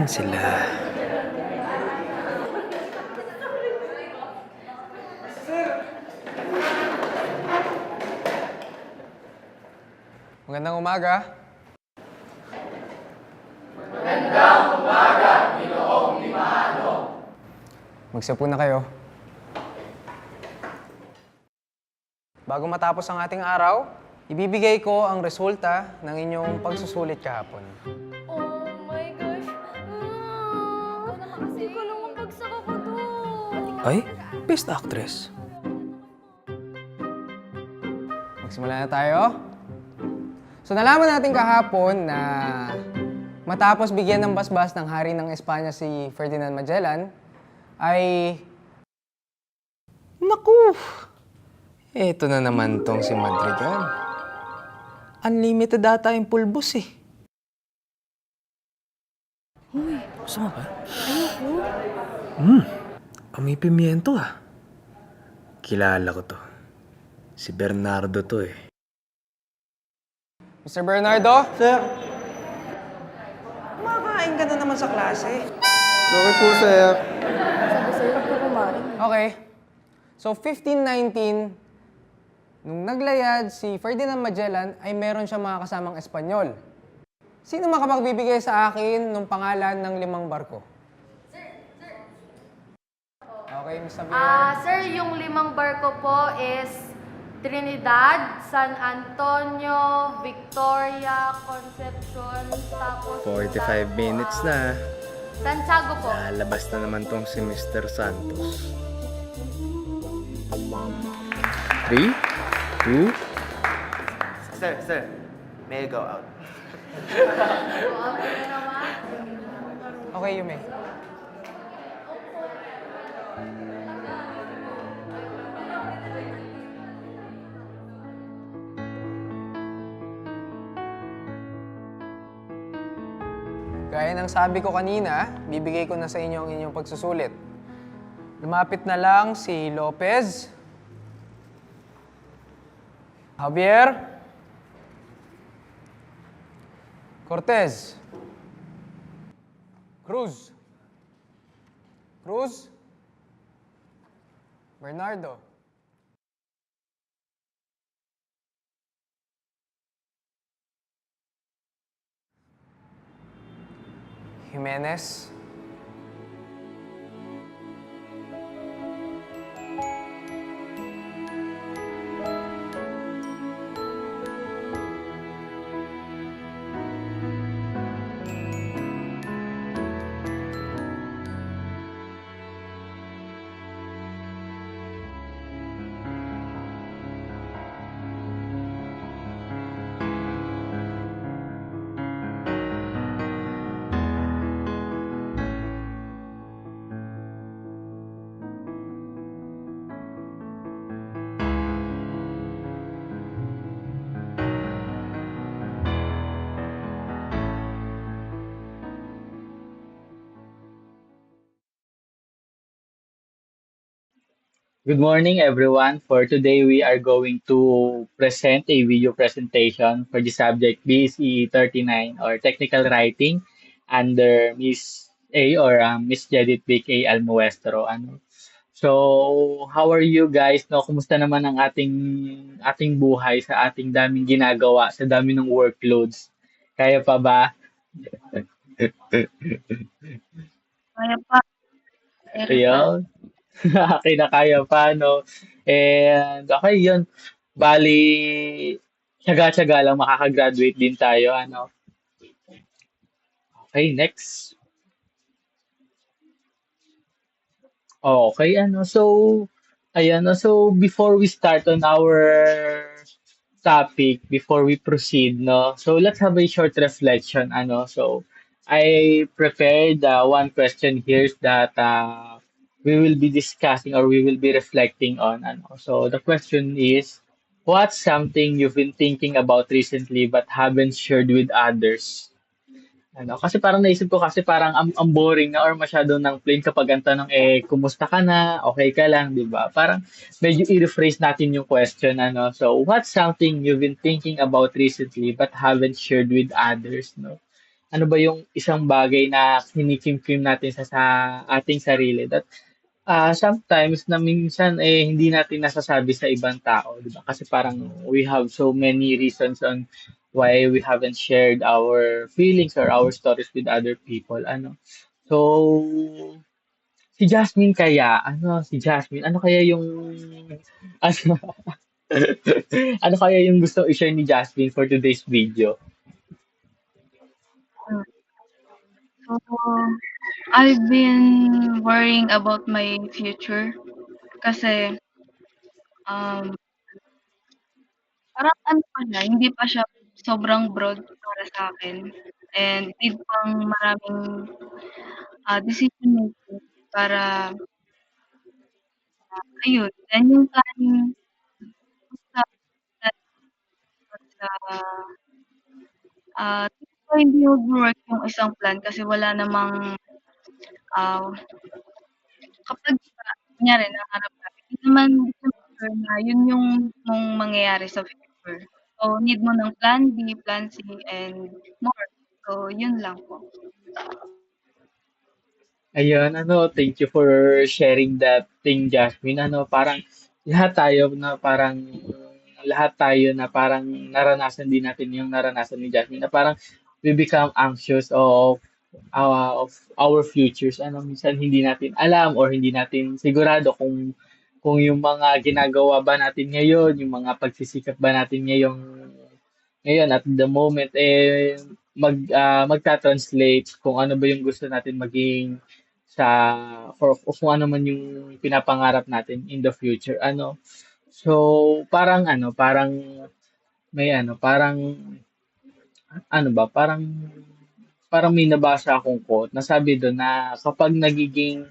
Nasaan sila? Magandang umaga. Magsiupo na kayo. Bago matapos ang ating araw, ibibigay ko ang resulta ng inyong pagsusulit kahapon. Oh my gosh! Hindi ko lang mapagsak ako doon. Ay, Best Actress. Magsimula na tayo. So nalaman natin kahapon na matapos bigyan ng basbas ng hari ng Espanya si Ferdinand Magellan, ay... Naku! Eto na naman tong si Madrigal. Unlimited data yung pulbos eh. Uy, gusto mo ba? Ayoko. Amoy pimiento ah. Kilala ko to. Si Bernardo to eh. Mr. Bernardo? Sir, Kumakain ka na naman sa klase. sorry po, sir. Sabi sa'yo, huwag ka kumain. Okay. So, 1519, nung naglayad si Ferdinand Magellan, ay meron siyang mga kasamang Espanyol. Sino makapagbibigay sa akin ng pangalan ng 5 barko? Okay, Miss Javier. Sir, yung 5 barko po is Trinidad, San Antonio, Victoria, Concepcion, tapos... 45 minutes na. Santiago po. Lalabas na naman tong si Mr. Santos. 3, 2, Sir, may I go out? Okay, Yume. Gaya ng sabi ko kanina, bibigay ko na sa inyo ang inyong pagsusulit. Lumapit na lang si Lopez, Javier, Cortez, Cruz, Bernardo, Jimenez, Good morning, everyone. For today, we are going to present a video presentation for the subject BSE 39 or Technical Writing under Miss A or Miss Jedit Vic A. Almuestro. So, how are you guys? No, kumusta naman ang ating buhay sa ating daming ginagawa, sa dami ng workloads? Kaya pa ba? Kaya pa. Ayun. Kinakaya pa, no? And, okay, yun. Bali, tsaga-tsaga lang makakagraduate din tayo, ano? Okay, next. Okay, so, ayan, so, before we start on our topic, before we proceed, no? So, let's have a short reflection, So, I prepared one question here that we will be discussing or we will be reflecting on. So the question is, what's something you've been thinking about recently but haven't shared with others? Kasi parang naisip ko kasi parang ang boring na or masyado ng plain kapag ang tanong kumusta ka na? Okay ka lang, 'di ba? Parang medyo i-rephrase natin yung question So, what's something you've been thinking about recently but haven't shared with others, no? ano ba yung isang bagay na kinikimkim natin sa ating sarili that sometimes na minsan hindi natin nasasabi sa ibang tao, di ba? Kasi parang we have so many reasons on why we haven't shared our feelings or our stories with other people. Ano? So, si Jasmine, ano kaya yung, ano, ano kaya yung gusto i-share ni Jasmine for today's video? So, I've been worrying about my future kasi um, parang ano pa siya, hindi pa siya sobrang broad para sa akin and need pang maraming decision making para ayun, yan yung planning ko sa tingin ko hindi magwo-work yung isang plan kasi wala namang ah, kapag kunyari nangarap ka, hindi naman sure na yun yung mangyayari sa future. So, need mo ng plan B, plan C, and more. So, yun lang po. Ayun, thank you for sharing that thing, Jasmine. Lahat tayo na parang naranasan din natin yung naranasan ni Jasmine na parang we become anxious of our futures. Minsan hindi natin alam or hindi natin sigurado kung yung mga ginagawa ba natin ngayon, yung mga pagsisikap ba natin ngayon at the moment magta-translate kung ano ba yung gusto natin maging sa o kung ano man yung pinapangarap natin in the future. So parang may parang may nabasa akong quote na sabi doon na kapag nagiging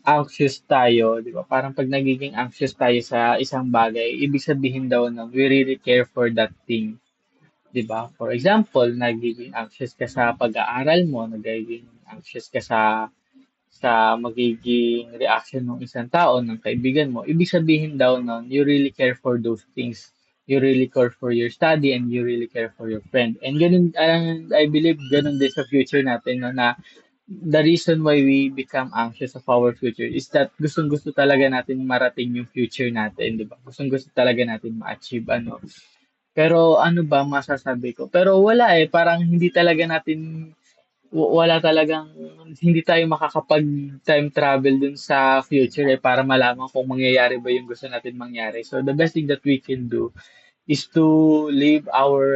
anxious tayo, 'di ba? Parang pag nagiging anxious tayo sa isang bagay, ibig sabihin daw na we really care for that thing. 'Di ba? For example, nagiging anxious ka sa pag-aaral mo, nagiging anxious ka sa magiging reaction ng isang tao, ng kaibigan mo. Ibig sabihin daw nun, you really care for those things. You really care for your study and you really care for your friend. And ganun, and I believe ganun din sa future natin, no, na the reason why we become anxious of our future is that gustong-gusto talaga natin marating yung future natin, di ba? Gustong-gusto talaga natin ma-achieve, pero ano ba masasabi ko? Pero wala parang hindi talaga natin wala talagang hindi tayo makakapag time travel dun sa future para malaman kung mangyayari ba yung gusto natin mangyari. So the best thing that we can do is to live our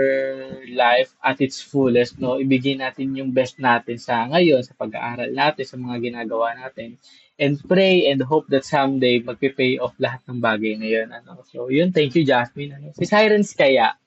life at its fullest, no? Ibigay natin yung best natin sa ngayon, sa pag-aaral natin, sa mga ginagawa natin. And pray and hope that someday magpe-pay off lahat ng bagay na yun. So, yun. Thank you, Jasmine. Si Sirens kaya?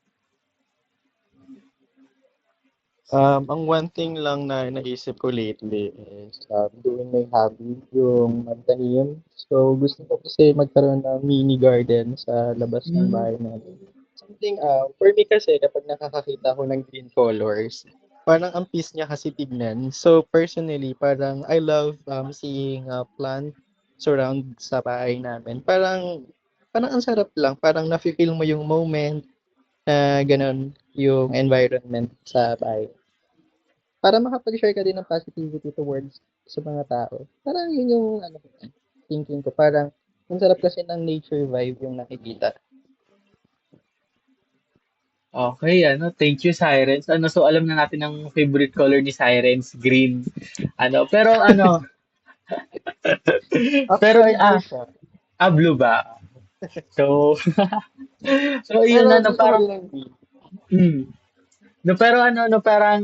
Ang one thing lang na naisip ko lately is doing my hobby, yung magtanim. So, gusto ko kasi magkaroon ng mini garden sa labas ng Mm. bahay namin. Something, for me kasi, kapag nakakakita ako ng green colors, parang ang peace niya kasi tignan. So, personally, parang I love seeing plant surround sa bahay namin. Parang ang sarap lang. Parang nafe-feel mo yung moment na ganun yung environment sa bahay para makapag-share ka din ng positivity towards sa mga tao. Parang yun yung thinking ko. Parang ang sarap kasi ng nature vibe yung nakikita. Okay, thank you, Sirens. So alam na natin ang favorite color ni Sirens, green. Pero pero Actually, blue siya. blue ba? So, so yun Pero na gusto ko parang, din ng green. mm, no, pero parang,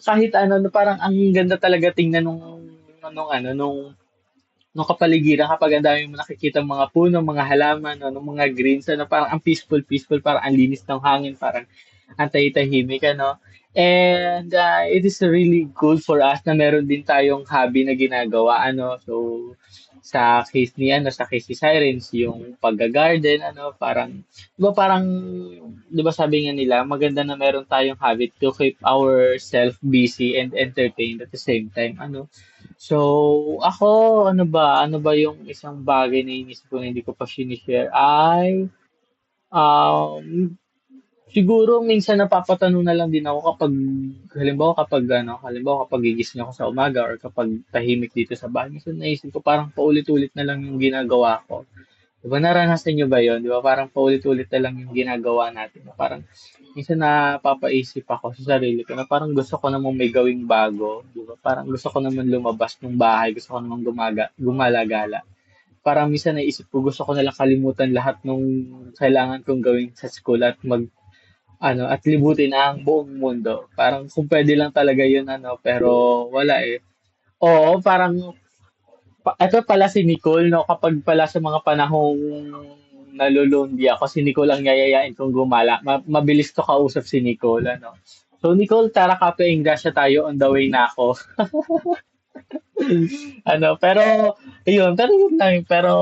kahit parang ang ganda talaga tingnan nung kapaligiran kapag ang dami mo nakikita mga puno, mga halaman, nung mga greens, parang ang peaceful, parang ang linis ng hangin, parang ang tahimik, And it is really cool for us na meron din tayong hobby na ginagawa, So, sa case ni Sirens, yung pagga-garden, di ba sabi nga nila, maganda na meron tayong habit to keep ourselves busy and entertained at the same time, So, ako, ano ba yung isang bagay na inisip ko na hindi ko pa sinishare ay, um, siguro minsan napapatanong na lang din ako kapag halimbawa kapag gigising ako sa umaga or kapag tahimik dito sa bahay, minsan naisip ko parang paulit-ulit na lang yung ginagawa ko. 'Di ba naranasan niyo ba 'yon? 'Di ba parang paulit-ulit na lang yung ginagawa natin. Parang minsan napapaisip ako sa sarili ko na parang gusto ko namang may gawing bago, 'di ba? Parang gusto ko naman lumabas ng bahay, gusto ko namang gumala-gala. Parang minsan naisip ko gusto ko na lang kalimutan lahat nung kailangan kong gawin sa school at at libutin ang buong mundo. Parang kung pwede lang talaga 'yun pero wala eh. Oo, parang ito pala si Nicole, no? Kapag pala sa mga panahong nalulundi ako, si Nicole ang yayayain kong gumala. Mabilis to kausap si Nicole, ano? So, Nicole, tara kape, ingrasya tayo, on the way na ako. Pero yun lang. Pero,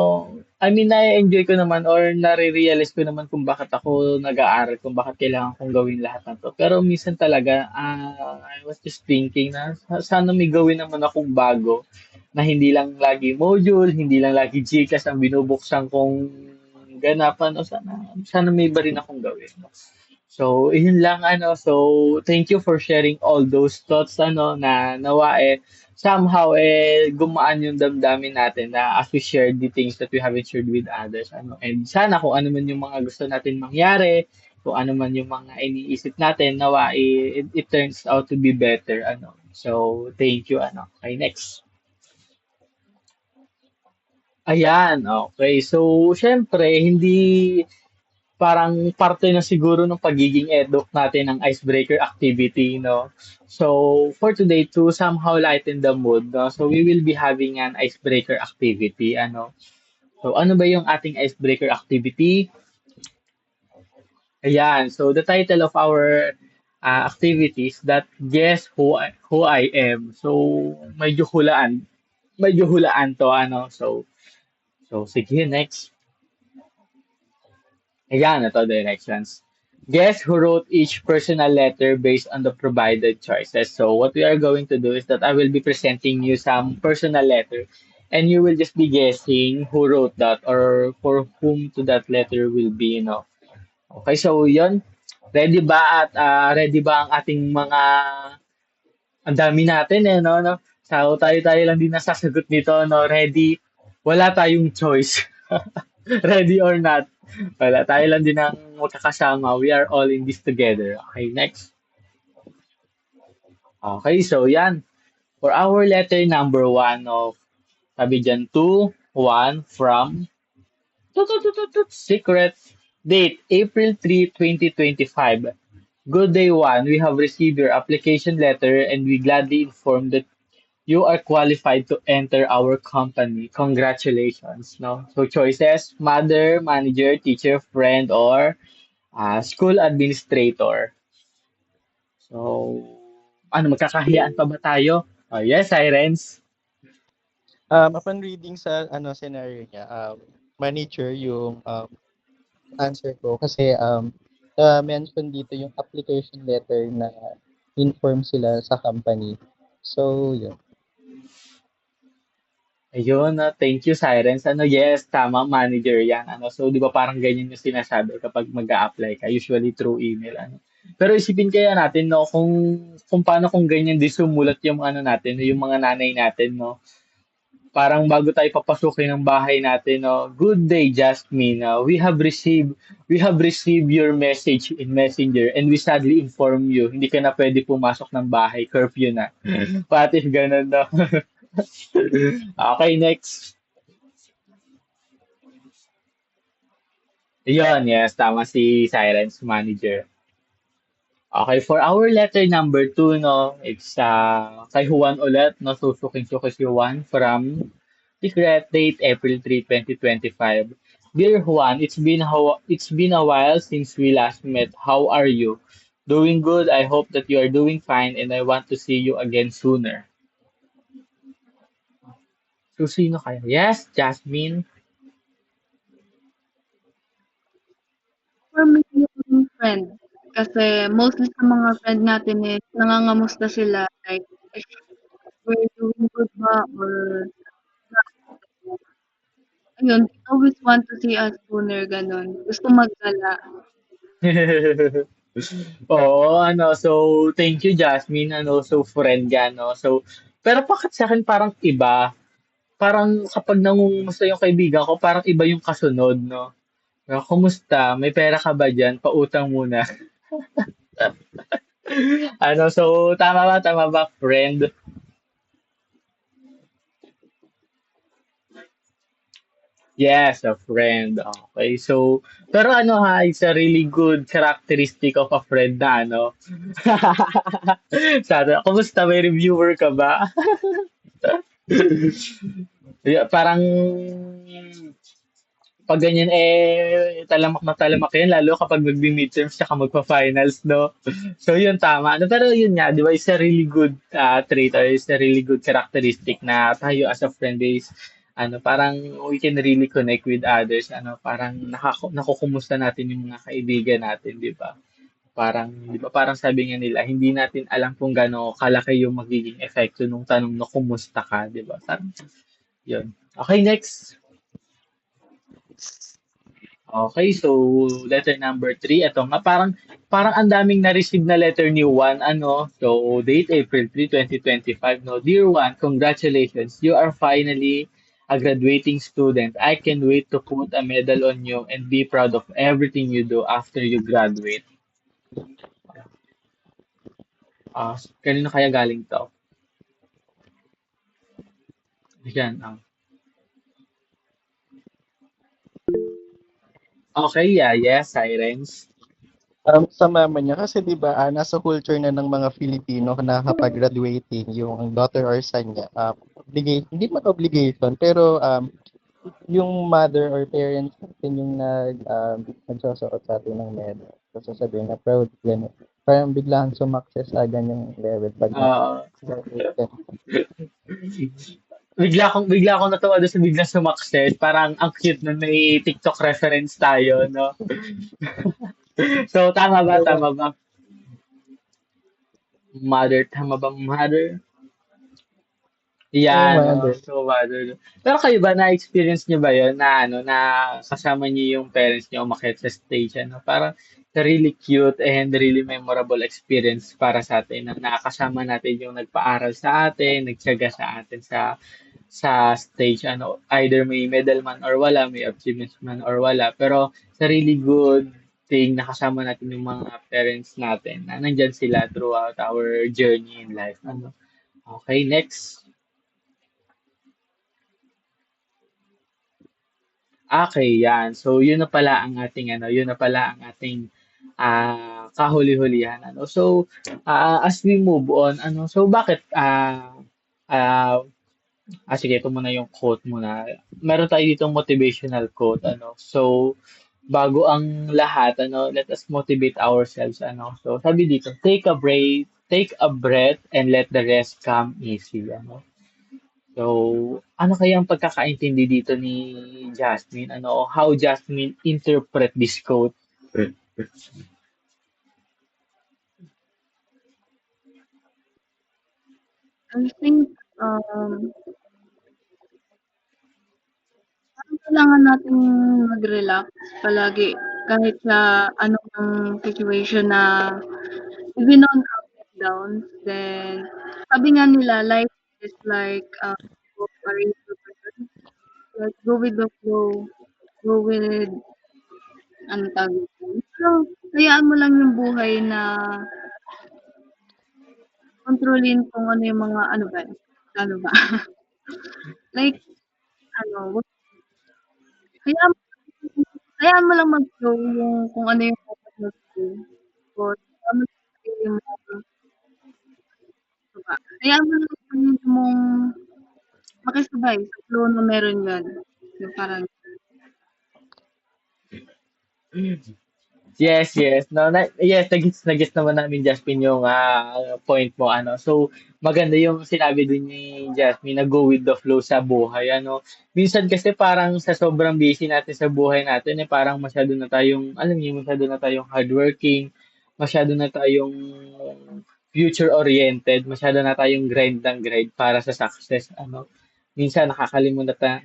I mean, na-enjoy ko naman or nare-realize ko naman kung bakit ako nag-aaral, kung bakit kailangan kong gawin lahat ng to. Pero minsan talaga, I was just thinking na sana may gawin naman akong bago na hindi lang lagi module, hindi lang lagi GCash ang binubuksan kong ganapan o sana may iba rin akong gawin. So, yun lang So, thank you for sharing all those thoughts na nawa somehow gumaan yung damdamin natin na as we share the things that we haven't shared with others And sana kung ano man yung mga gusto natin mangyari, kung ano man yung mga iniisip natin, nawa it turns out to be better So, thank you Okay, next. Ayan, okay. So, syempre, hindi parang parte na siguro ng pagiging eduk natin ng icebreaker activity, no? So, for today, to somehow lighten the mood, no? So, we will be having an icebreaker activity, So, ano ba yung ating icebreaker activity? Ayan, so the title of our activity is that guess who I am. So, medyo hulaan to, So, sige, next. Ayan, ito directions. Guess who wrote each personal letter based on the provided choices. So what we are going to do is that I will be presenting you some personal letter and you will just be guessing who wrote that or for whom to that letter will be. Okay, so yun. Ready ba ready ba ang ating mga ang dami natin no? So tayo lang din nasasagot nito, no? Ready? Wala tayong choice. Ready or not? Wala. Tayo lang din ang magkakasama. We are all in this together. Okay, next. Okay, so yan. For our letter number 1 of, sabi dyan, 2, 1 from secret date, April 3, 2025. Good day 1. We have received your application letter and we gladly inform that you are qualified to enter our company. Congratulations, no? So choices, mother, manager, teacher, friend, or school administrator. So, magkakahiyaan pa ba tayo? Oh, yes, Sirens. Upon reading sa scenario niya, manager yung answer ko kasi mention dito yung application letter na inform sila sa company. So, yun. Ayun, thank you, Sirens. Yes, tama, manager yan. So, di ba parang ganyan yung sinasabi kapag mag-a-apply ka, usually through email. Pero isipin kaya natin, no, kung paano kung ganyan di sumulat yung natin, yung mga nanay natin, no. Parang bago tayo papasukin ng bahay natin, no. Good day, Jasmine. We have received your message in Messenger and we sadly inform you, hindi ka na pwede pumasok ng bahay, curfew na. What if ganun, no? Okay, next. Yun, yes, tama si Silence Manager. Okay, for our letter number 2, no, it's kay Juan ulit, no, susuking-suki si Juan from Secret date April 3, 2025. Dear Juan, it's been a while since we last met. How are you? Doing good. I hope that you are doing fine and I want to see you again sooner. So, sino kaya? Yes, Jasmine. For me, yung friend. Kasi mostly sa mga friend natin nangangamusta sila. Like, if we're doing good ba or ayun, they always want to see us sooner, ganun. Gusto magdala. Oo, so thank you Jasmine, so friend ka, So, pero bakit sa akin parang iba? Parang kapag nangungumusta yung kaibigan ko, parang iba yung kasunod, no? Kumusta? May pera ka ba dyan? Pautang muna. So tama ba, friend? Yes, a friend. Okay. So, pero it's a really good characteristic of a friend na Sabi, kumusta? May reviewer ka ba? Yeah, parang pag ganyan talamak na talamak yan lalo kapag magbi-midterms tsaka magpa-finals, no? So yun tama. Pero yun nga, 'di ba? It's a really good trait or it's a really good characteristic na tayo as a friend is parang we can really connect with others. Parang nakukumusta natin yung mga kaibigan natin, 'di ba? Parang 'di ba parang sabi nga nila, hindi natin alam kung gaano kalaki yung magiging epekto nung tanong na kumusta ka, 'di ba? Parang yun. Okay, next. Okay, so letter number 3, ito nga parang ang daming na-receive na letter ni Juan, So date April 3, 2025, no. Dear Juan, congratulations. You are finally a graduating student. I can wait to put a medal on you and be proud of everything you do after you graduate. Kanino kaya galing to? Yan. Okay, yeah, yes, Sirens. Sa mama niya kasi 'di ba, nasa culture na ng mga Filipino na kapag graduating yung daughter or son niya, hindi man obligation pero yung mother or parents natin yung nagsusuot sa atin ng medal. So sasabihin na proud yan. Parang biglang sumakses agad yung level pag Ah, graduate ka. bigla akong natawa doon sa biglang sumakses. Parang ang cute na may TikTok reference tayo, no? So, tama ba? Pero Tama ba? Mother, tama ba mother? yung Yan, no? mother, So, mother. Pero kayo ba, na-experience nyo ba yun na, na kasama nyo yung parents nyo umakyat sa stage, Parang really cute and really memorable experience para sa atin na nakakasama natin yung nagpaaral sa atin, nagtiyaga sa atin sa stage, either may medal man or wala, may achievements man or wala. Pero sa really good thing, nakasama natin yung mga parents natin na nandyan sila throughout our journey in life. Okay, next. Okay, yan. So, yun na pala ang ating, yun na pala ang ating kahuli-hulihan. So, as we move on, so bakit, sige, ito muna yung quote muna. Meron tayo dito motivational quote, So, bago ang lahat, let us motivate ourselves, So, sabi dito, take a breath and let the rest come easy, So, ano kaya ang pagkakaintindi dito ni Jasmine, o how Jasmine interpret this quote? I think, um, parang kailangan nating mag-relax palagi kahit sa anong situation na even on ups and downs. Then, sabi nga nila, life is like a race. Like, go with the flow, go with, ano tawag dito? So, hayaan mo lang yung buhay na kontrolin kung ano yung mga, ano ba? Like, wag hayaan hayaan mo lang mag-flow yung kung ano yung dapat mong gawin. Tapos hayaan mo lang yung sarili mo, ano ba, hayaan mo lang yung sarili mong makisabay sa flow na meron yan. Yung parang Yes, yes. No, yes, nagets naman namin Jasmine yung point mo, So, maganda yung sinabi din ni Jasmine na go with the flow sa buhay, Minsan kasi parang sa sobrang busy natin sa buhay natin, parang masyado na tayong, alam niyo, masyado na tayong hardworking, masyado na tayong future-oriented, masyado na tayong grind ng grind para sa success, Minsan nakakalimutan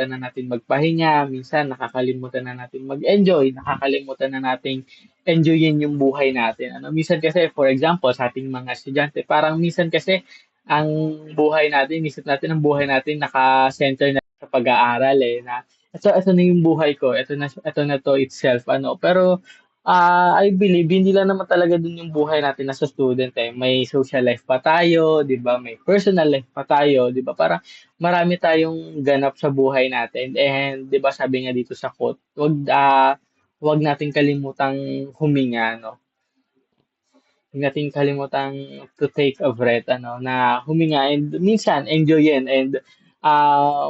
na natin magpahinga, minsan nakakalimutan na natin mag-enjoy, nakakalimutan na nating enjoyin yung buhay natin. Ano, minsan kasi for example sa ating mga estudyante, parang minsan kasi ang ang buhay natin naka-center na sa pag-aaral eh na ito na yung buhay ko, ito na to itself ano. Pero I believe hindi lang naman talaga dun yung buhay natin as a student eh. May social life pa tayo, 'di ba? May personal life pa tayo, 'di ba? Para marami tayong ganap sa buhay natin. And 'di ba sabi nga dito sa quote, wag nating kalimutang huminga, no? Huwag nating kalimutang to take a breath, ano, na huminga and minsan enjoyin and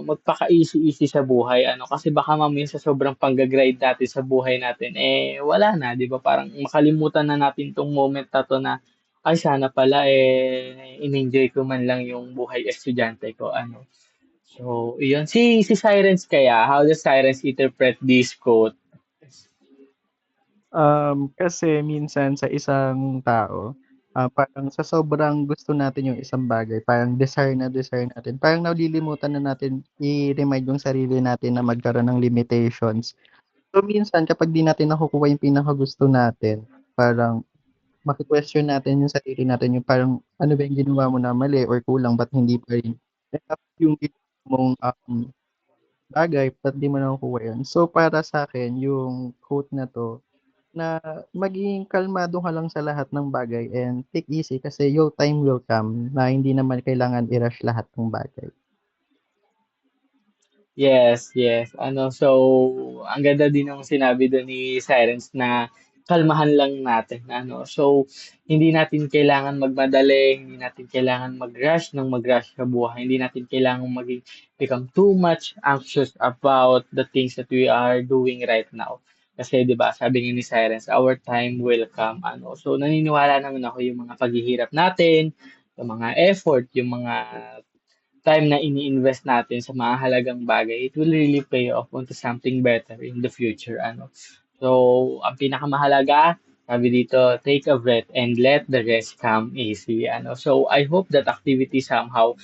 magpaka-easy-easy sa buhay, ano, kasi baka mamaya sa sobrang pangga-grind natin sa buhay natin, eh, wala na, 'di ba? Parang makalimutan na natin 'tong moment na 'to na, ay sana pala, eh, in-enjoy ko man lang yung buhay estudyante ko, ano. So, iyon. Si Sirens kaya, how does Sirens interpret this quote? Kasi minsan sa isang tao, parang sa sobrang gusto natin yung isang bagay, parang desire natin, parang nalilimutan na natin i-remind yung sarili natin na magkaroon ng limitations. So minsan kapag di natin nakukuha yung pinakagusto natin, parang maki-question natin yung sarili natin, yung parang ano ba yung ginawa mo na mali or kulang, ba't hindi pa rin yung ginawa mong bagay, ba't di mo nakukuha yun. So para sa akin, yung quote na 'to, na maging kalmado ka lang sa lahat ng bagay and take easy kasi your time will come na hindi naman kailangan i-rush lahat ng bagay. Yes, yes. Ano, so, ang ganda din ng sinabi doon ni Sirens na kalmahan lang natin. Ano, so, hindi natin kailangan magmadali, hindi natin kailangan mag-rush ng mag-rush sa buhay. Hindi natin kailangan become too much anxious about the things that we are doing right now. Kasi, di ba, sabi nga ni Sirens, our time will come. Ano, so, naniniwala naman ako yung mga paghihirap natin, yung mga effort, yung mga time na ini-invest natin sa mga halagang bagay, it will really pay off onto something better in the future. Ano. So, ang pinakamahalaga, sabi dito, take a breath and let the rest come easy. Ano. So, I hope that activity somehow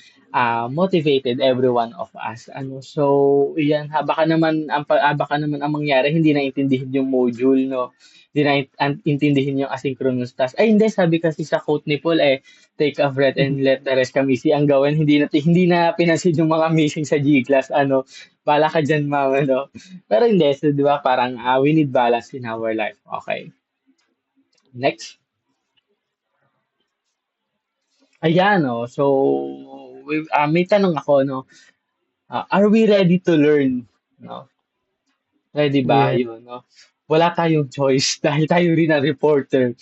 motivated every one of us. Ano. So, iyan, baka naman ang mangyari, hindi naintindihin yung module, no? Hindi naintindihin yung asynchronous task. Ay, hindi, sabi kasi sa quote ni Paul, eh, take a breath and let the rest come easy ang gawin. Hindi na pinansin yung mga missing sa G-class. Ano, bala ka dyan, mama, no? Pero hindi, so, di ba, parang we need balance in our life. Okay. Next. Ayan, no? So, may tanong ako, no? Are we ready to learn? No? Ready ba? Yeah. Yun, no? Wala tayong choice dahil tayo rin ang reporter.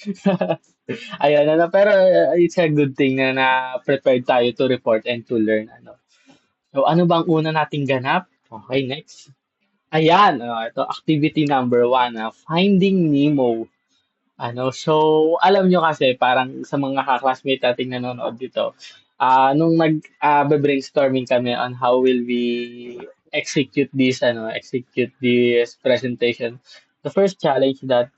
Ayan, ano, pero it's a good thing na prepared tayo to report and to learn. Ano. So, ano bang una nating ganap? Okay, next. Ayan, ito, activity number 1, Finding Nemo. Ano, so, alam nyo kasi, parang sa mga ka-classmate nating nanonood dito, nung brainstorming kami on how will we execute this presentation, the first challenge that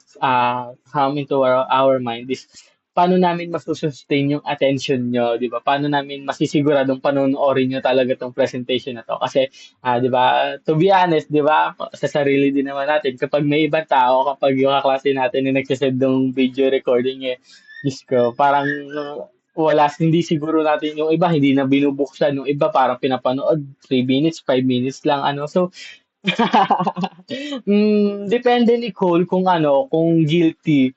come into our mind is paano namin masusustain yung attention nyo, di ba? Paano namin masisiguradong panonoorin nyo talaga tong presentation na to? Kasi, di ba, to be honest, di ba, sa sarili din naman natin, kapag may ibang tao, kapag yung kaklase natin na nagsasend ng video recording, eh, Diyos ko, parang hindi siguro natin yung iba, hindi na binubuksan, yung iba parang pinapanood 3 minutes, 5 minutes lang, ano. So, depende ni Cole kung guilty.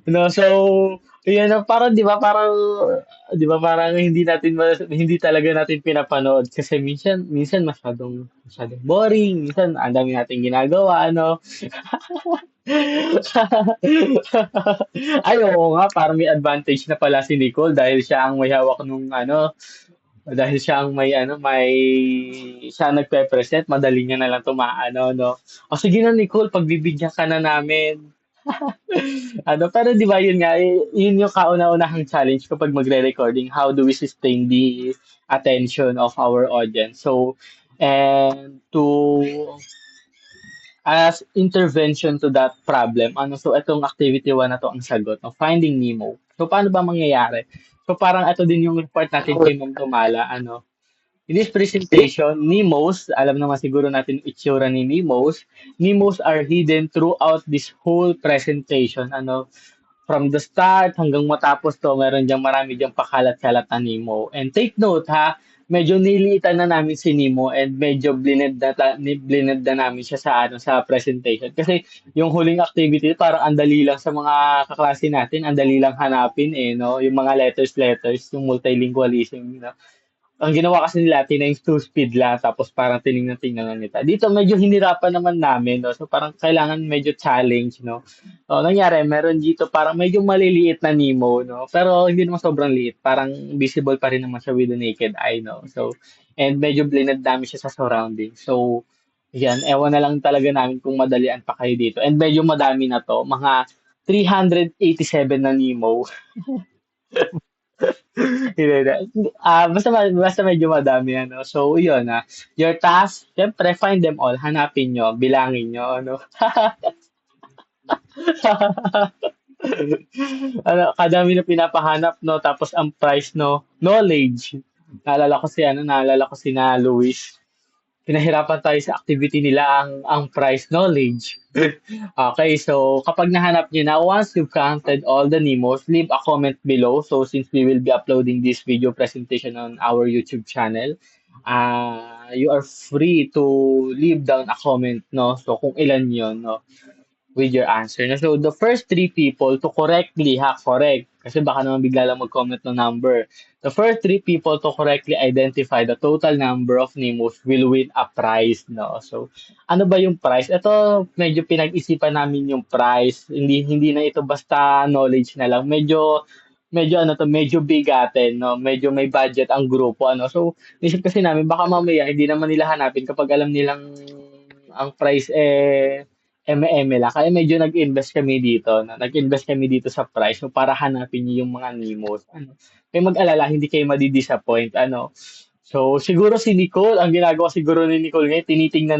No, so, yun, parang 'di ba parang hindi talaga natin pinapanood kasi minsan masyadong boring, minsan ang dami nating ginagawa ano. Ay, oo nga, parang may advantage na pala si Nicole dahil siya ang may hawak dahil siya ang siya ang nagpe-present, madali niya na lang tumaano, no? O sige na, Nicole, pagbibigyan ka na namin. Ano, pero 'di ba yun nga, yun yung kauna-unahang challenge kapag magre-recording, how do we sustain the attention of our audience? So, and to as intervention to that problem, so itong activity 1 na to ang sagot, no, Finding Nemo. So, paano ba mangyayari? So, parang ito din yung report natin kay Ma'am Tumala, ano, In this presentation, Nemos, alam naman siguro natin yung itsura ni Nemos. Nemos are hidden throughout this whole presentation. Ano, from the start hanggang matapos to, meron diyang marami diyang pakalat-kalat na Nemo. And take note ha, medyo niliitan na namin si Nemo and medyo blined na namin siya sa ano sa presentation. Kasi yung huling activity parang andali lang sa mga kaklase natin, andali lang hanapin no, yung mga letters, yung multilingualism, ang ginawa kasi nila, tinames two speed lang, tapos parang tinignan-tingnan lang nila. Dito, medyo hinirapan naman namin, no? So, parang kailangan medyo challenge, no? So, nangyari, meron dito parang medyo maliliit na Nemo, no? Pero hindi naman sobrang liit. Parang visible pa rin naman siya with the naked eye, no? So, and medyo blended namin siya sa surrounding. So, yan, ewan na lang talaga namin kung madalian pa kayo dito. And medyo madami na to, mga 387 na Nemo. Hindi, hindi. Basta medyo madami ano. So, yun your task, syempre, find them all. Hanapin nyo, bilangin nyo, ano. Ano, kadami na pinapahanap, no. Tapos, ang price, no, knowledge. Naalala ko si na Luis. Pinahirapan tayo sa activity nila ang price knowledge. Okay, so kapag nahanap niyo na, once you've counted all the Nemos, leave a comment below. So since we will be uploading this video presentation on our YouTube channel, you are free to leave down a comment, no? So kung ilan yon, no? With your answer. No? So, the first three people to correct, kasi baka naman bigla lang mag-comment ng number. The first three people to correctly identify the total number of Nemos will win a prize, no? So, ano ba yung prize? Ito, medyo pinag-isipan namin yung prize. Hindi na ito basta knowledge na lang. Medyo bigatin, no? Medyo may budget ang grupo, ano? So, isip kasi namin, baka mamaya, hindi naman nila hanapin kapag alam nilang ang price eme-eme lang. Kaya medyo nag-invest kami dito. No? Nag-invest kami dito sa price so para hanapin niyo yung mga Nemos. Ano? Kaya mag-alala, hindi kayo madi-disappoint. Ano? So, siguro si Nicole, ang ginagawa siguro ni Nicole ngayon, tinitingnan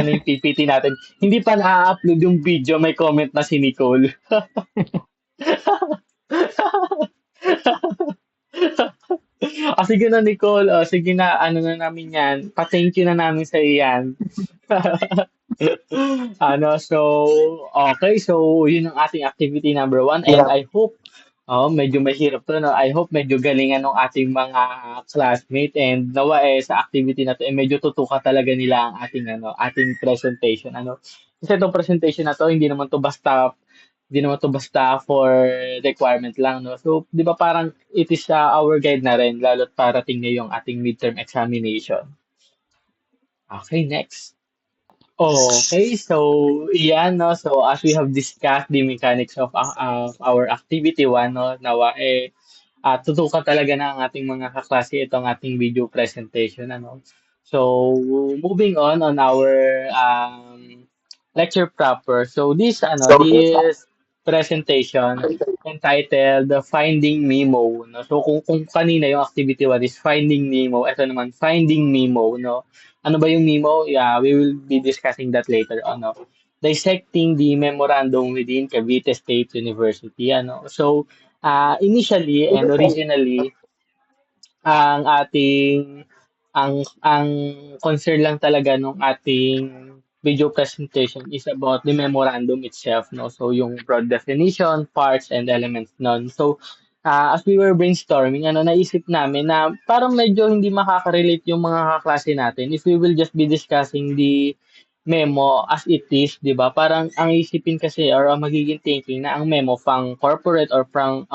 na yung PPT natin. Hindi pa na-upload yung video, may comment na si Nicole. Sige na Nicole, sige na, ano na namin yan. Pa-thank you na namin sa yan. So, okay, so yun ang ating activity number 1 and I hope, medyo mahirap to, no? I hope medyo galingan ng ating mga classmate and nawa sa activity na to, medyo tutuka talaga nila ang ating presentation, Kasi itong presentation na to, hindi naman to basta for requirement lang, no? So, di ba parang it is our guide na rin, lalo't parating na yung ating midterm examination. Okay, next. Okay, so yan, no? So as we have discussed the mechanics of our activity 1, no? Nawa tutukan talaga na ang ating mga kaklase itong ating video presentation, ano? So moving on our lecture proper. So this presentation entitled The Finding Nemo, no? So kung kanina yung activity 1 is Finding Nemo, ito naman Finding Nemo, no? Ano ba yung Nemo? Yeah, we will be discussing that later on. No? Dissecting the memorandum within Cavite State University. So, initially and originally, ang concern lang talaga nung ating video presentation is about the memorandum itself, no? So, yung broad definition, parts, and elements nun. So, as we were brainstorming, naisip namin na parang medyo hindi makaka-relate yung mga kaklase natin if we will just be discussing the memo as it is, di ba? Parang ang isipin kasi or ang magiging thinking na ang memo pang corporate or pang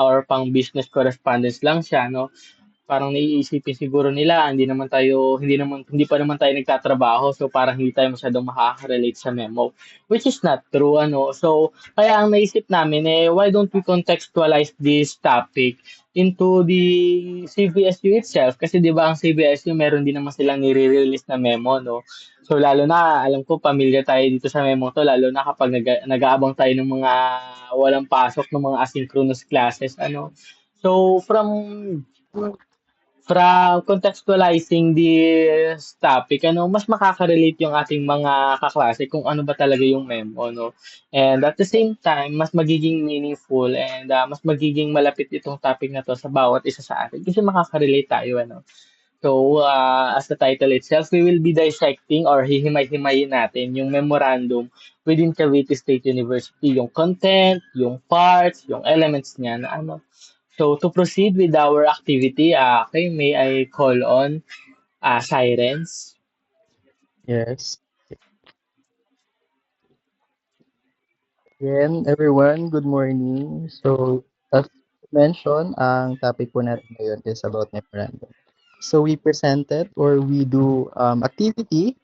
business correspondence lang siya, no? Parang naiisipin siguro nila hindi pa naman tayo nagtatrabaho so parang hindi tayo masyadong makaka-relate sa memo, which is not true, so kaya ang naisip namin why don't we contextualize this topic into the CBSU itself, kasi di ba ang CBSU meron din naman silang nire-release na memo, no? So lalo na alam ko pamilya tayo dito sa memo to, lalo na kapag nag-aabang tayo ng mga walang pasok ng mga asynchronous classes, so from contextualizing this topic, mas makaka-relate yung ating mga kaklase kung ano ba talaga yung memo, no? And at the same time, mas magiging meaningful and mas magiging malapit itong topic na to sa bawat isa sa atin kasi makaka-relate tayo, So, as the title itself, we will be dissecting or hihimay-himayin natin yung memorandum within Cavite State University, yung content, yung parts, yung elements niya na ano. So, to proceed with our activity, okay, may I call on Sirens? Yes. Again, everyone, good morning. So, as mentioned, ang topic po natin ngayon is about memorandum. So, we presented or we do activity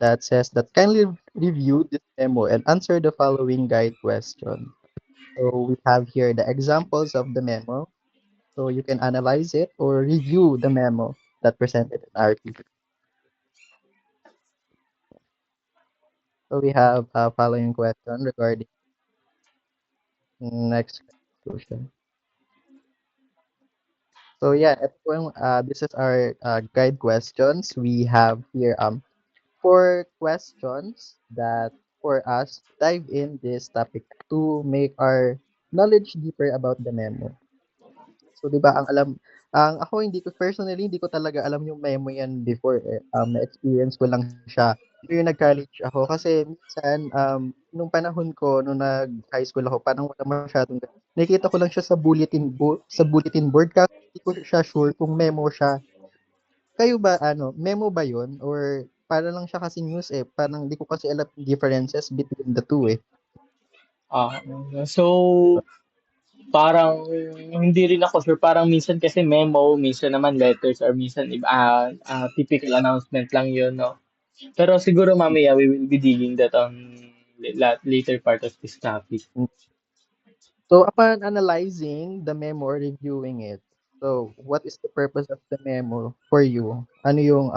that says that kindly review this memo and answer the following guide question. So, we have here the examples of the memo. So, you can analyze it or review the memo that presented in our activity. So, we have a following question regarding next question. So yeah, ito po this is our guide questions. We have here 4 questions that for us to dive in this topic to make our knowledge deeper about the memo. So 'di ba ang ako hindi ko talaga alam yung memo yan before eh. Na-experience ko lang siya yung nag-college ako kasi minsan nung panahon ko nung nag-high school ako parang wala masyadong nakikita ko lang siya sa bulletin board kasi hindi ko siya sure kung memo siya. Kayo ba memo ba yun or para lang siya kasing news eh, parang hindi ko kasi alam yung differences between the two eh. Ah, so, parang hindi rin ako sure. Parang minsan kasi memo, minsan naman letters, or minsan typical announcement lang yun, no? Pero siguro mamaya we will be digging that on later part of this topic. So upon analyzing the memo or reviewing it, so what is the purpose of the memo for you? Ano yung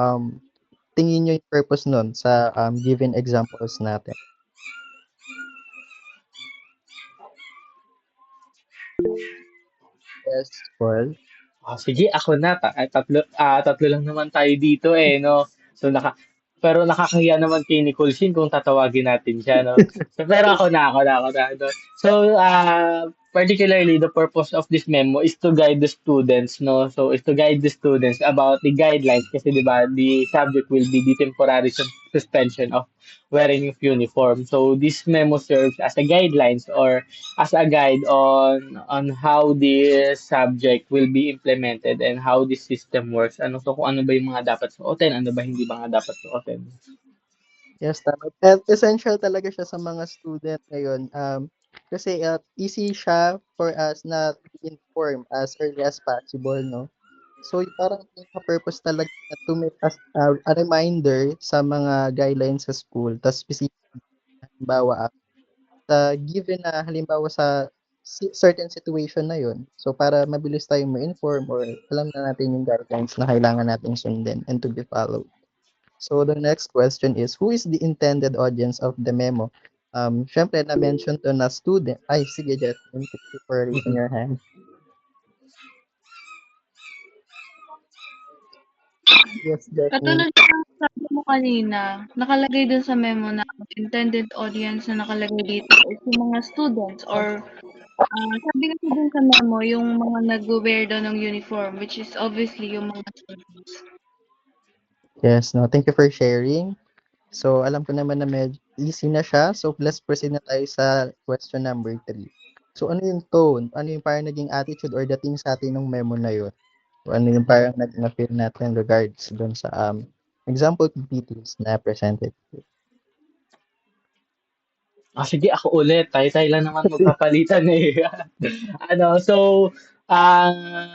tingin niyo yung purpose nun sa given examples natin? Yes, Paul. Sige, ako na. Tatlo lang naman tayo dito eh, no? So, pero nakakahiya naman kay Nicole Shin kung tatawagin natin siya, no? So, pero ako na, no? So, particularly, the purpose of this memo is to guide the students, no? So, is to guide the students about the guidelines kasi, di ba, the subject will be the temporary suspension of wearing of uniform. So, this memo serves as a guidelines or as a guide on how this subject will be implemented and how this system works. So kung ano ba yung mga dapat suotin, ano ba hindi ba nga dapat suotin. Yes, tama. At essential talaga siya sa mga student ngayon. Kasi easy siya for us na inform as early as possible, no? So, parang yung purpose talaga na to make us a reminder sa mga guidelines sa school. Tapos specific, halimbawa, sa given na halimbawa sa certain situation na yun. So, para mabilis tayong ma-inform or alam na natin yung guidelines na kailangan nating sundin and to be followed. So, the next question is, who is the intended audience of the memo? Syempre, na-mention to na student. Ay, sige, Jasmine, thank you for raising your hand. Yes, Jasmine. Katulad ng sabi mo kanina, nakalagay dun sa memo na intended audience na nakalagay dito is yung mga students or sabi kasi dun sa memo yung mga nag-wear daw ng uniform which is obviously yung mga students. Yes, no, thank you for sharing. So, alam ko naman na medyo easy na siya. So, let's proceed na tayo sa question number 3. So, ano yung tone? Ano yung parang naging attitude or dating sa atin ng memo na yun? O ano yung parang na-feel natin regards dun sa example PPTs na presented? Sige, ako ulit. Tayo lang naman magpapalitan eh. So,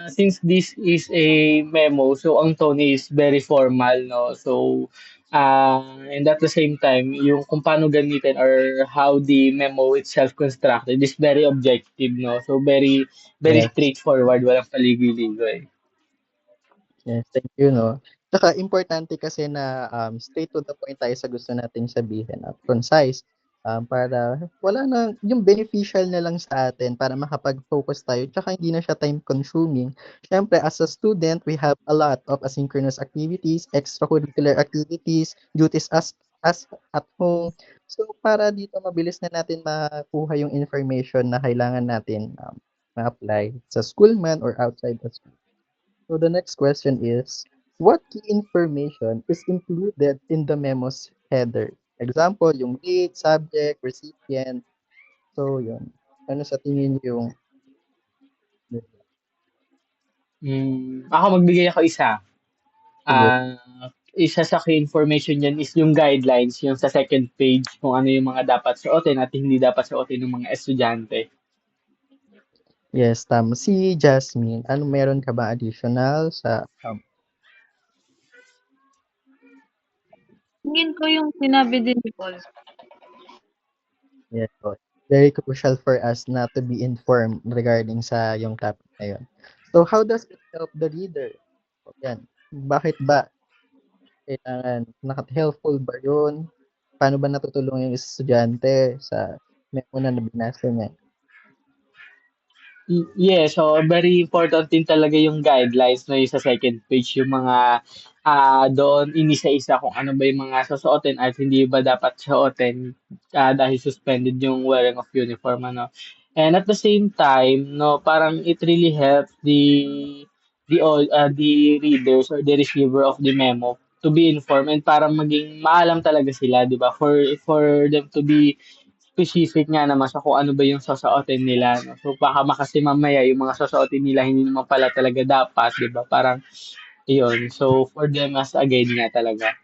since this is a memo, so ang tone is very formal, no? So, and at the same time, yung kung paano gamitin or how the memo itself constructed is very objective, no? So, very, very Yes. straightforward. Walang paligoy-ligoy. Yes, thank you, no? Tsaka importante kasi na straight to the point tayo sa gusto nating sabihin at concise para wala na yung beneficial na lang sa atin para makapag-focus tayo tsaka hindi na siya time consuming. Siyempre, as a student, we have a lot of asynchronous activities, extracurricular activities, duties as at home. So, para dito mabilis na natin makuha yung information na kailangan natin ma-apply sa school man or outside the school. So the next question is, what key information is included in the memo's header? Example, yung date, subject, recipient. So, yun. Ano sa tingin niyo yung Ako magbigay ako isa. sige? Isa sa key information yan is yung guidelines, yung sa second page, kung ano yung mga dapat suotin at hindi dapat suotin ng mga estudyante. Yes, tama. Si Jasmine, ano meron ka ba additional sa Tingin ko yung sinabi din ni Paul. yes, oh, very crucial for us not to be informed regarding sa yung topic na yun. So, how does it help the reader? O, yan. Bakit ba kailangan helpful ba yun? Paano ba natutulungan yung estudyante sa memo na nabinasa niya? Yes, so very important din talaga yung guidelines no, yung sa second page, yung mga doon inisa-isa kung ano ba yung mga susuotin at hindi ba dapat suotin dahil suspended yung wearing of uniform ano. And at the same time, no, parang it really helps the readers or the receiver of the memo to be informed and parang maging maalam talaga sila, 'di ba? For them to be specific nga naman sa kung ano ba yung susuotin nila, no? So, baka kasi mamaya yung mga susuotin nila hindi naman pala talaga dapat, di ba? Parang, yun. So, for them as a guide nga talaga.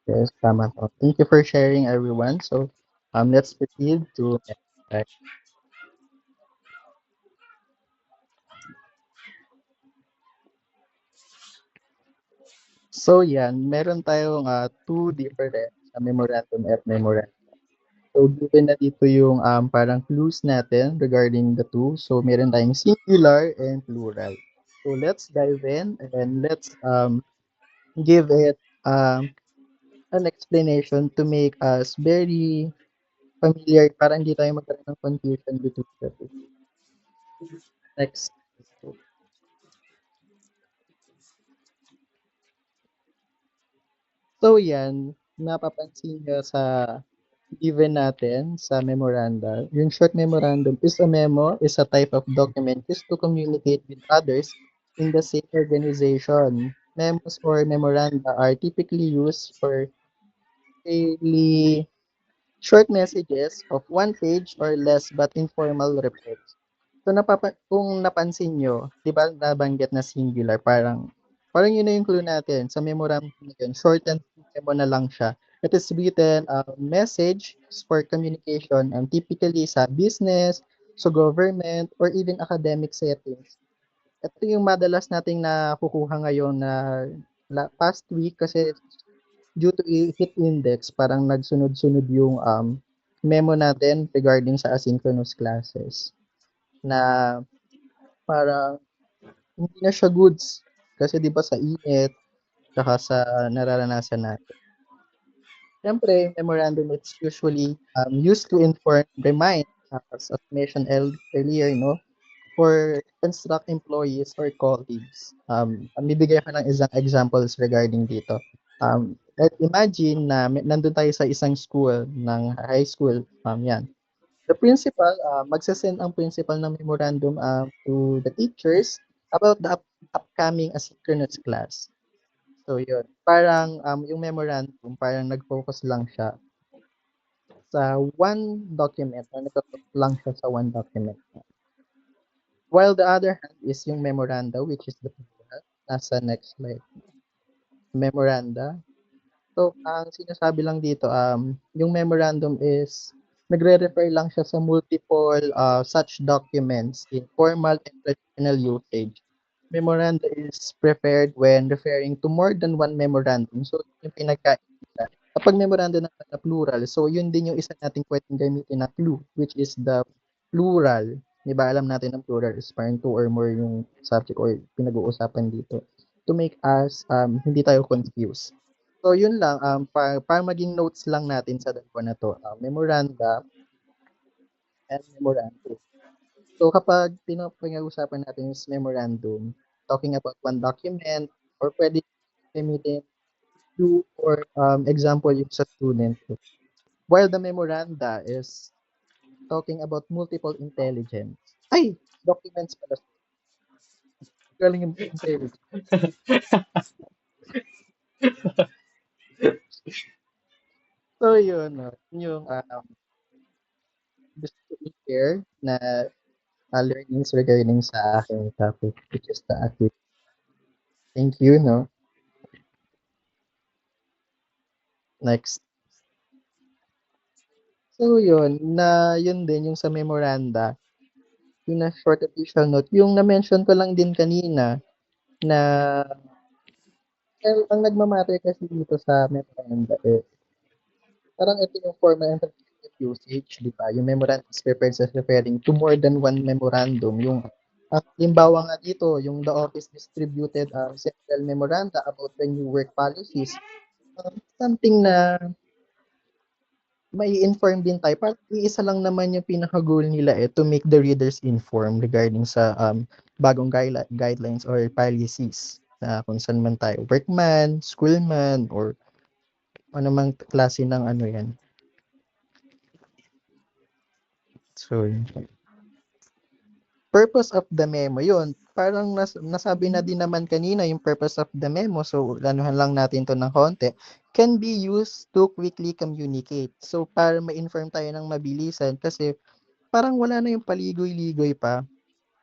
Yes, tama po. Thank you for sharing, everyone. So, let's proceed to next slide. So, yan. Meron tayong two different memorandum at memorandum. So, given na dito yung parang clues natin regarding the two. So, meron tayong singular and plural. So, let's dive in and let's give it an explanation to make us very familiar para hindi tayo magkaroon ng confusion between the two. Next. So, yan. Napapansin nyo sa given natin sa memoranda. Yung short memorandum is a memo, is a type of document used to communicate with others in the same organization. Memos or memoranda are typically used for daily short messages of one page or less but informal reports. So kung napansin nyo, di ba nabanggit na singular, parang yun na yung clue natin. Sa memorandum na yun, short and memo na lang siya. It is written message for communication and typically sa business, so government, or even academic settings. Ito yung madalas nating nakukuha ngayon na past week kasi due to hit index, parang nagsunod-sunod yung memo natin regarding sa asynchronous classes na parang hindi na siya goods kasi 'di ba sa init tsaka sa nararanasan natin. Siyempre, memorandum it's usually used to inform, remind, as mentioned earlier, no, for instruct employees or colleagues. Bibigay ko ng isang examples regarding dito. Imagine na nandun tayo sa isang school ng high school, yan. The principal, magsasend ang principal ng memorandum to the teachers about the upcoming asynchronous class. So, yun. Parang yung memorandum, parang nag-focus lang siya sa one document, na nagtutok lang siya sa one document. While the other hand is yung memoranda, which is the plural. Nasa next slide. Memoranda. So, ang sinasabi lang dito, yung memorandum is nagre-refer lang siya sa multiple such documents in formal and traditional usage. Memoranda is prepared when referring to more than one memorandum. So, yung pinagkaiba. Kapag memoranda na plural, so yun din yung isa nating pwedeng gamitin na clue, which is the plural. Di ba, alam natin ang plural is parang two or more yung subject or pinag-uusapan dito to make us hindi tayo confused. So, yun lang, para maging notes lang natin sa dalawa na to, memoranda and memorandum. So, kapag pinag-usapan natin is memorandum, talking about one document, or pwede gamitin two or example yung sa student. While the memoranda is talking about multiple intelligence. Documents pala. Galing yung sa'yo. So yun, no, yung gusto ko i-share na learnings regarding sa aking topic, which is the activity. Thank you, no? Next. So yun, na yun din yung sa memoranda, yung na short official note, yung na-mention ko lang din kanina na ang nagmamatter kasi dito sa memoranda parang ito yung formal and traditional usage, di ba? Yung memorandum is prepared as referring to more than one memorandum. Yung halimbawa nga dito, yung the office distributed several memoranda about the new work policies. Something na may inform din tayo. Parang iisa lang naman yung pinaka-goal nila to make the readers informed regarding sa bagong guidelines or policies na kung saan man tayo, workman, schoolman, or anumang klase ng ano yan. So, purpose of the memo, yun. Parang nasabi na din naman kanina yung purpose of the memo. So, lanuhan lang natin to ng konti. Can be used to quickly communicate. So, para ma-inform tayo ng mabilisan kasi parang wala na yung paligoy-ligoy pa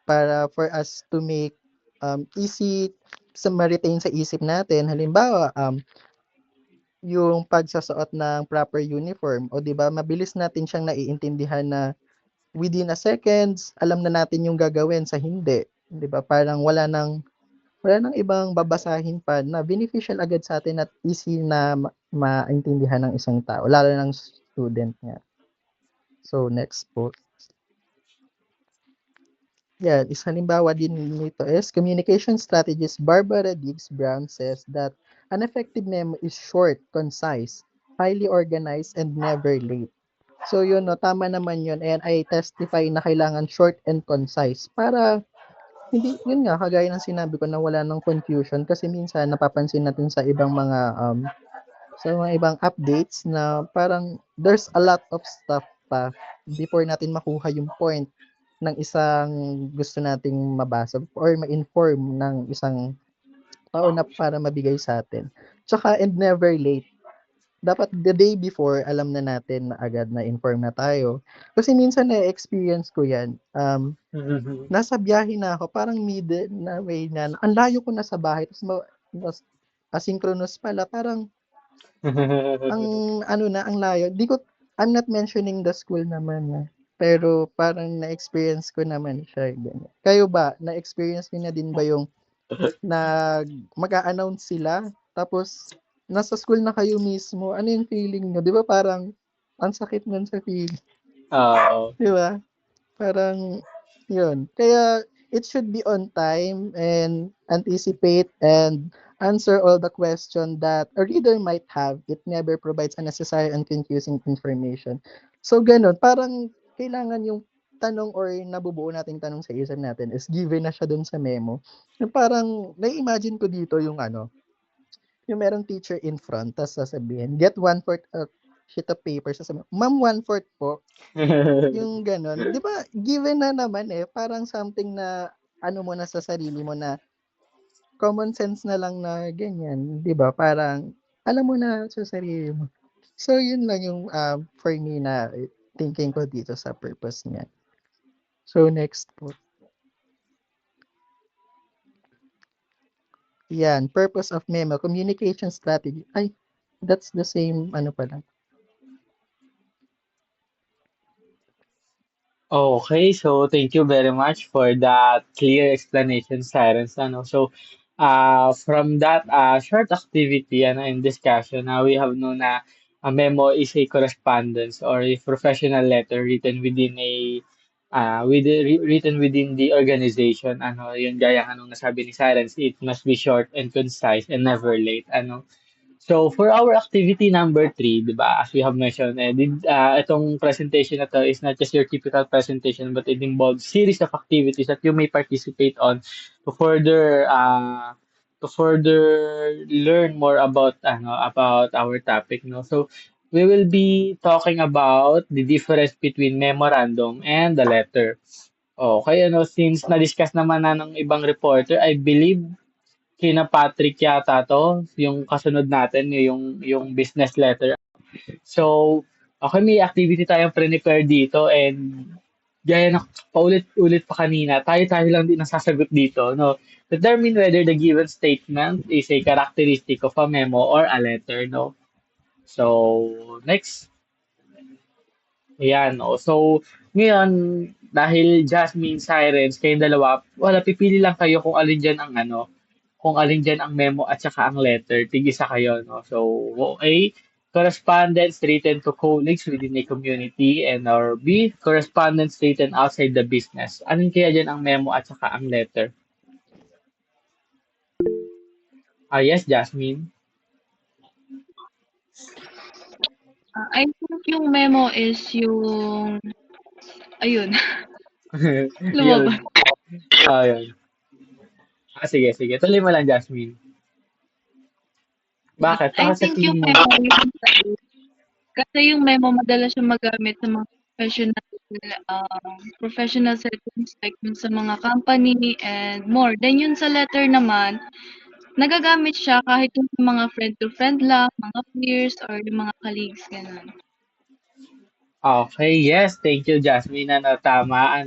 para for us to make easy sa ma-retain sa isip natin. Halimbawa, yung pagsasuot ng proper uniform o 'di ba mabilis natin siyang naiintindihan na within a seconds alam na natin yung gagawin sa hindi, 'di ba? Parang wala nang ibang babasahin pa na beneficial agad sa atin at easy na maintindihan ng isang tao, lalo ng student nga. So next po. Yan, is halimbawa din nito is communication strategies. Barbara Diggs Brown says that an effective memo is short, concise, highly organized, and never late. So yun, no, tama naman yun. And I testify na kailangan short and concise para hindi, yun nga, kagaya ng sinabi ko na wala ng confusion kasi minsan napapansin natin sa ibang mga ibang updates na parang there's a lot of stuff pa before natin makuha yung point ng isang gusto nating mabasa or ma-inform ng isang tao na para mabigay sa atin. Tsaka and never late. Dapat the day before, alam na natin na agad na inform na tayo. Kasi minsan na-experience ko yan. Nasa biyahe na ako, parang middle na way na, ang layo ko na sa bahay, tapos asynchronous pala, parang ang ang layo. I'm not mentioning the school naman. Pero parang na-experience ko naman siya. Ganyan. Kayo ba, na-experience niyo na din ba yung mag-a-announce sila, tapos nasa school na kayo mismo, ano yung feeling nyo? Di ba parang, ang sakit nun sa feeling. Oo. Di ba? Parang, yun. Kaya, it should be on time and anticipate and answer all the question that a reader might have. It never provides unnecessary and confusing information. So, ganun. Parang, kailangan yung tanong or nabubuo nating tanong sa isip natin is given na siya dun sa memo. Yung parang, na-imagine ko dito yung yung merong teacher in front, tapos sasabihin, get 1/4 sheet of paper, sasabihin, ma'am, 1/4 po. Yung ganun. Di ba, given na naman parang something na, mo na sa sarili mo na, common sense na lang na ganyan. Di ba, parang, alam mo na sa sarili mo. So, yun lang yung for me na thinking ko dito sa purpose niya. So, next po. Yan, purpose of memo, communication strategy. Ay, that's the same, pala. Okay, so thank you very much for that clear explanation, Sirens. So, from that short activity and discussion, we have known na a memo is a correspondence or a professional letter written within written within the organization. Yun gaya ng nasabi ni Sirens, it must be short and concise and never late. So, for our activity number 3, di ba, as we have mentioned, itong presentation na to is not just your typical presentation, but it involves series of activities that you may participate on to further learn more about our topic, no? So, we will be talking about the difference between memorandum and the letter. Okay, since na-discuss naman na ng ibang reporter, I believe kina Patrick yata to, yung kasunod natin, yung business letter. So, okay, may activity tayong prepare dito and gaya na paulit-ulit pa kanina, tayo-tayo lang din ang sasagot dito, no? Determine whether the given statement is a characteristic of a memo or a letter, no? So, next. Ayan, no? So, ngayon, dahil Jasmine, Sirens, kayong dalawa, wala, pipili lang kayo kung alin dyan ang kung alin dyan ang memo at saka ang letter. Tig-isa kayo, no? So, A, correspondence written to colleagues within a community, and or B, correspondence written outside the business. Alin kaya dyan ang memo at saka ang letter? Yes, Jasmine. I think yung memo is yung ayun, Yun. lumabas. Ayun. Sige, sige. Tuloy mo lang, Jasmine. Bakit? I Baka sa think yung tingin mo. memo kasi yung memo madalas siya magamit sa mga professional settings like yun sa mga company and more. Then yun sa letter naman, nagagamit siya kahit yung mga friend to friend lang, mga peers or yung mga colleagues ganun. Okay, yes, thank you, Jasmine. Tama,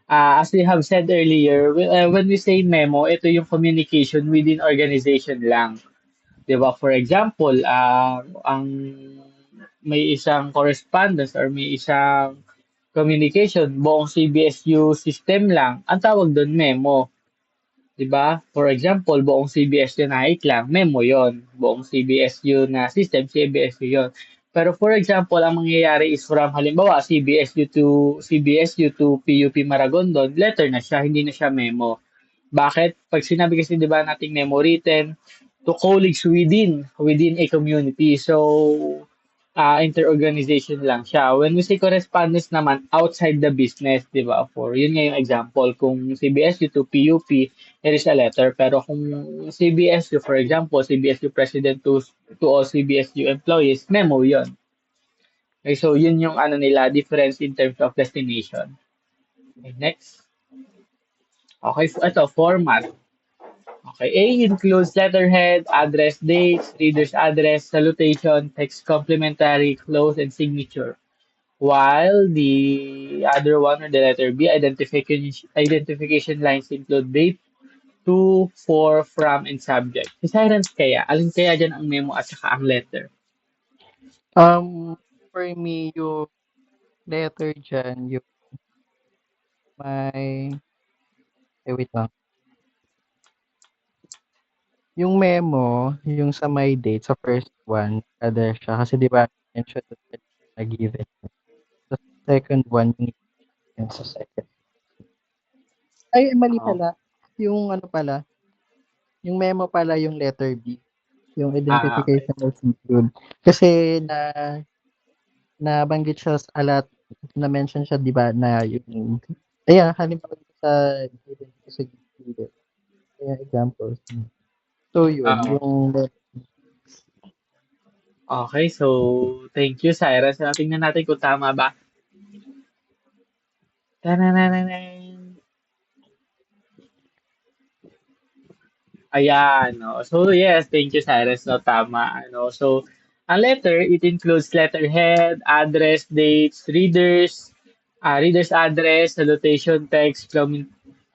as we have said earlier, when we say memo, ito yung communication within organization lang. 'Di ba? For example, ang may isang correspondence or may isang communication, buong CBSU system lang, ang tawag doon memo. 'Di ba? For example, buong CBSU na lang, memo 'yon. Buong CBSU na system, CBSU 'yon. Pero for example, ang mangyayari is from halimbawa CBSU to PUP Maragondon, letter na siya, hindi na siya memo. Bakit? Pag sinabi kasi 'di ba nating memo written to colleagues within a community. So, inter-organization lang siya. When we say correspondence naman, outside the business, di ba? For, yun nga yung example. Kung CBSU to PUP, there is a letter. Pero kung CBSU, for example, CBSU President to all CBSU employees, memo yun. Okay, so yun yung nila, difference in terms of destination. Okay, next. Okay, ito, format. Okay, A includes letterhead, address, dates, reader's address, salutation, text complementary, close, and signature. While the other one or the letter B, identification lines include date, to, for, from, and subject. Si Sirens kaya, alin kaya dyan ang memo at saka ang letter? For me, yung letter dyan, yung may, wait lang. Yung memo, yung sa my date, sa first one, other siya. Kasi di ba, mention na given. Sa second one, yung sa second. Ay, mali Oh. pala. Yung pala, yung memo pala yung letter B. Yung identification is include. Kasi nabanggit siya sa alat, na-mention siya, di ba, na yung, halimbawa sa given, sa given. Kaya examples. So, yun, Oo. yung Okay, so thank you, Cyrus. Tingnan natin kung tama ba. Tanananan. Ayan, no. So yes, thank you, Cyrus. No, tama. So, ang letter, it includes letterhead, address, dates, reader's address, salutation, text,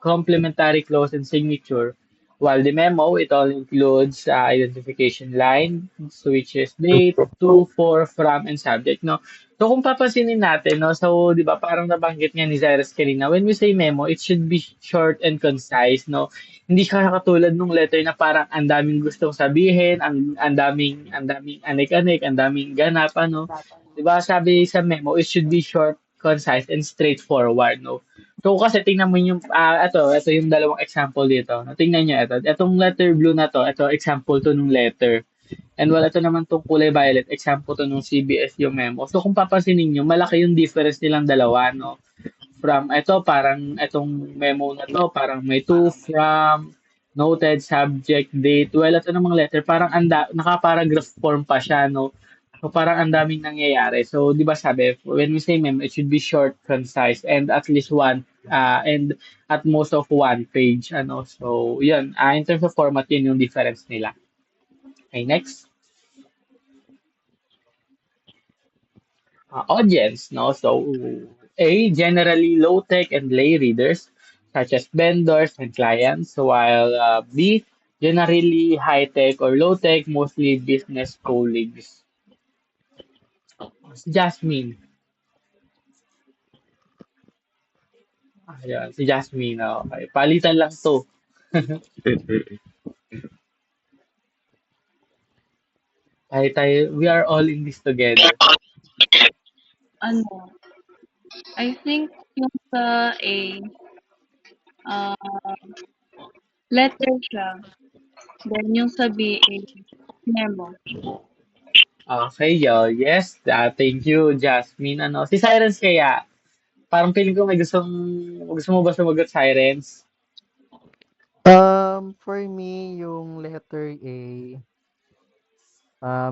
complementary clause, and signature. While the memo, it all includes identification line, which is date, to, for, from, and subject. No? So kung papansinin natin, no, so di ba parang nabanggit nga ni Cyrus kanina, when we say memo, it should be short and concise. No? Hindi siya katulad nung letter na parang ang daming gustong sabihin, ang daming anik-anik, ang daming ganap, ano. 'Di ba? Sabi sa memo, it should be short, concise, and straightforward, no. So kasi tingnan mo yung ito yung dalawang example dito. No? Tingnan niyo ito. Itong letter blue na to, ito example to nung letter. And wala ito naman tong kulay violet, example to nung CBS yung memo. So kung papansinin niyo, malaki yung difference nilang dalawa, no. From ito parang itong memo na to parang may to, from, noted, subject, date. Well, ito namang letter parang naka-paragraph form pa siya, no. So parang ang daming nangyayari. So 'di ba sabi, when we say memo, it should be short, concise, and at least one and at most of one page. Ano, so, yun. In terms of format, yun yung difference nila. Okay, next. Audience, no? So, A, generally low-tech and lay readers, such as vendors and clients, while B, generally high-tech or low-tech, mostly business colleagues. Si Jasmine. Ayan, si Jasmine. Okay. Palitan lang to. Tayo, we are all in this together. Ano, I think yung sa A, ah, letter siya. Then yung sa B is memo. Okay, yes. Thank you, Jasmine. Ano, si Sirens kaya, parang feeling ko gusto mo ba sumagot, Sirens? For me, yung letter A,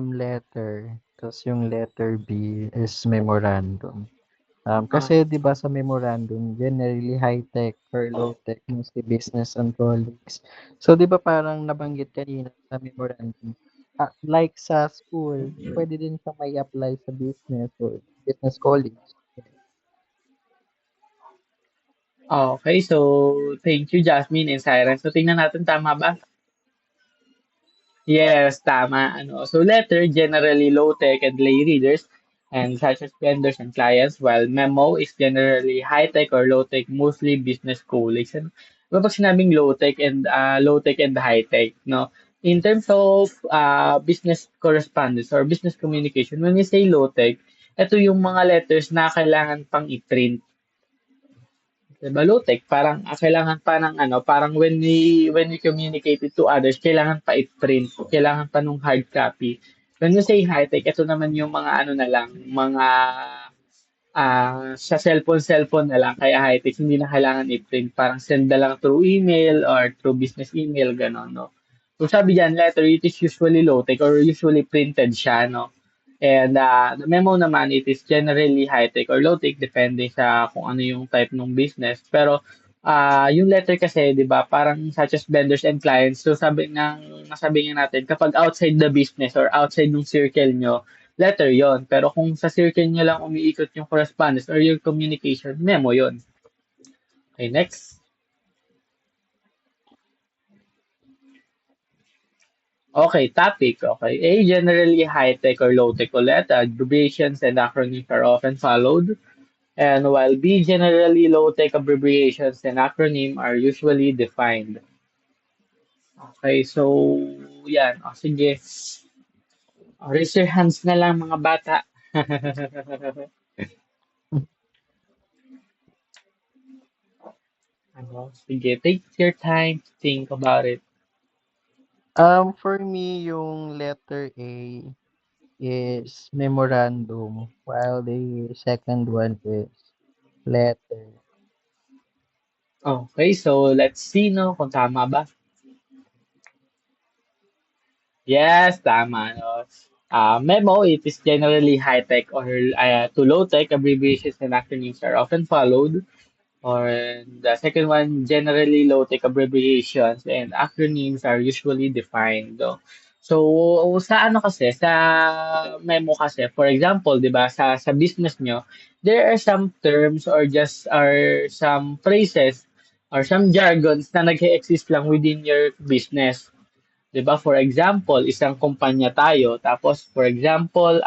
letter. Tapos yung letter B is memorandum. Ah, Kasi 'di ba sa memorandum, generally high-tech or low-tech, mostly business and colleagues. So 'di ba parang nabanggit kanina sa memorandum, like sa school, pwede din siya may apply sa business or business colleagues. okay, so thank you, Jasmine and Sirens. So tingnan natin, tama ba? Yes, tama. Ano, so letter, generally low-tech and lay readers, and such as vendors and clients, while memo is generally high-tech or low-tech, mostly business colleagues. And kapag sinabing low-tech and high-tech, no? In terms of business correspondence or business communication, when we say low-tech, ito yung mga letters na kailangan pang i-print. Diba, low-tech, parang kailangan pa ng ano, parang when we communicate it to others, kailangan pa i-print, kailangan pa nung hard copy. When you say high-tech, ito naman yung mga ano na lang, mga sa cellphone na lang, kaya high-tech, hindi na kailangan i-print. Parang send na lang through email or through business email, gano'n, no? So sabi diyan, letter, it is usually low-tech or usually printed siya, no? And the memo naman, it is generally high-tech or low-tech, depende sa kung ano yung type ng business. Pero yung letter kasi, di ba, parang such as vendors and clients, so nasabi nga natin, kapag outside the business or outside ng circle nyo, letter yon. Pero kung sa circle nyo lang umiikot yung correspondence or yung communication, memo yon. Okay, next. Okay, topic. Okay. A, generally high-tech or low-tech ulit. Abbreviations and acronyms are often followed. And while B, generally low-tech abbreviations and acronym are usually defined. Okay, so yan. O, sige. Raise your hands na lang mga bata. Ano, sige, take your time to think about it. For me, yung letter A is memorandum, while the second one is letter. Okay, so let's see no kung tama ba. Yes, tama. No? Memo, it is generally high-tech or to low-tech. Abbreviations and acronyms are often followed. Or the second one, generally low-tech abbreviations and acronyms are usually defined. No? So, sa ano kasi, sa memo kasi, for example, di ba, sa business nyo, there are some terms or some phrases or some jargons na nag-exist lang within your business. 'Di ba? For example, isang kumpanya tayo, tapos for example,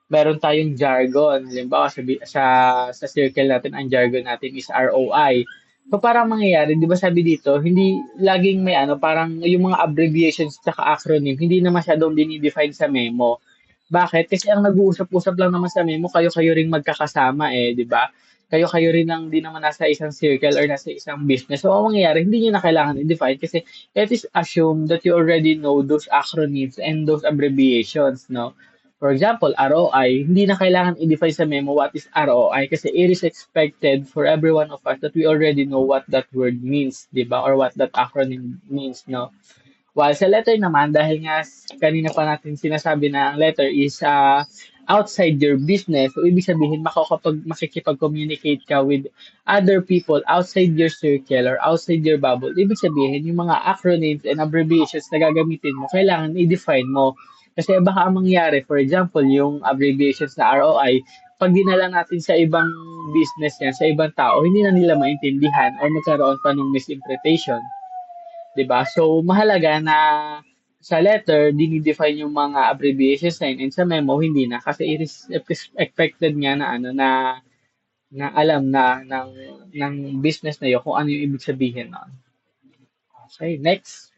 meron tayong jargon. Halimbawa, sa circle natin, ang jargon natin is ROI. So, parang mangyayari, di ba sabi dito, hindi laging may ano, parang yung mga abbreviations at acronym, hindi na masyadong dinidefine sa memo. Bakit? Kasi ang nag-uusap-usap lang naman sa memo, kayo-kayo ring magkakasama di ba? Kayo-kayo rin ang di naman nasa isang circle or nasa isang business. So, ang mangyayari, hindi nyo na kailangan i-define kasi it is assumed that you already know those acronyms and those abbreviations, no? For example, ROI, hindi na kailangan i-define sa memo what is ROI kasi it is expected for every one of us that we already know what that word means, di ba? Or what that acronym means, no? While sa letter naman, dahil nga kanina pa natin sinasabi na ang letter is outside your business, so ibig sabihin makikipag-communicate ka with other people outside your circle or outside your bubble. Ibig sabihin, yung mga acronyms and abbreviations na gagamitin mo, kailangan i-define mo. Kasi baka ang mangyari, for example, yung abbreviations na ROI, pag dinala natin sa ibang business yan, sa ibang tao, hindi na nila maintindihan or magkaroon pa ng misinterpretation. 'Di ba? So, mahalaga na sa letter, dinidefine yung mga abbreviations na yun, and sa memo, hindi na. Kasi it is expected nga na ano na alam na ng business na yun kung ano yung ibig sabihin nun. Okay, next.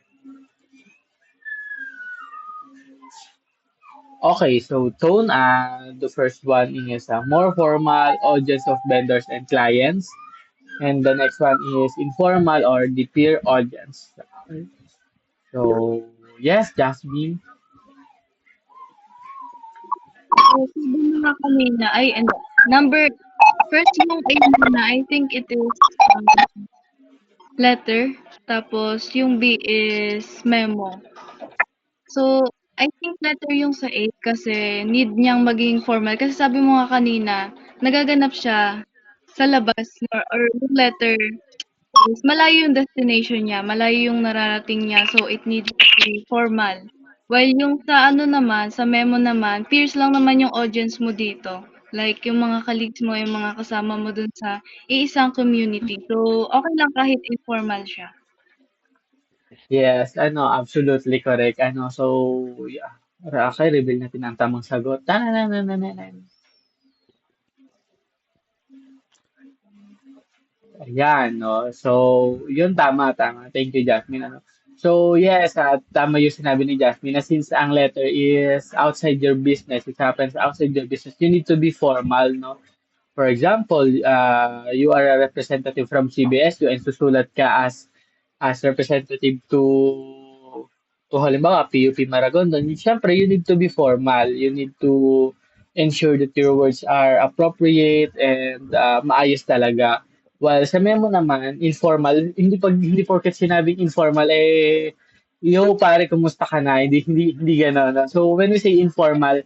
Okay, so tone, the first one is a more formal audience of vendors and clients. And the next one is informal or the peer audience. Okay. So, yes, Jasmine. So, sabi mo nga kanina, ay, ano, first yung A muna, I think it is letter, tapos yung B is memo. So, I think letter yung sa A kasi need niyang maging formal. Kasi sabi mo nga kanina, nagaganap siya sa labas or yung letter is malayo yung destination niya, malayo yung nararating niya, so it needs to be formal. While yung sa ano naman, sa memo naman, peers lang naman yung audience mo dito. Like yung mga colleagues mo, yung mga kasama mo dun sa iisang community. So, okay lang kahit informal siya. Yes, absolutely correct. So, yeah. Okay, reveal natin ang tamang sagot. Tananananan. Ayan, no? So, yun tama. Thank you, Jasmine. So, yes, tama yung sinabi ni Jasmine na since ang letter is outside your business, it happens outside your business, you need to be formal, no? For example, you are a representative from CBSU and susulat ka as representative to halimbawa PUP Maragondon. Siyempre, you need to be formal. You need to ensure that your words are appropriate and maayos talaga. While sa memo naman, informal, hindi porket sinabing informal yo pare kumusta ka na? Hindi gano'n. No? So when we say informal,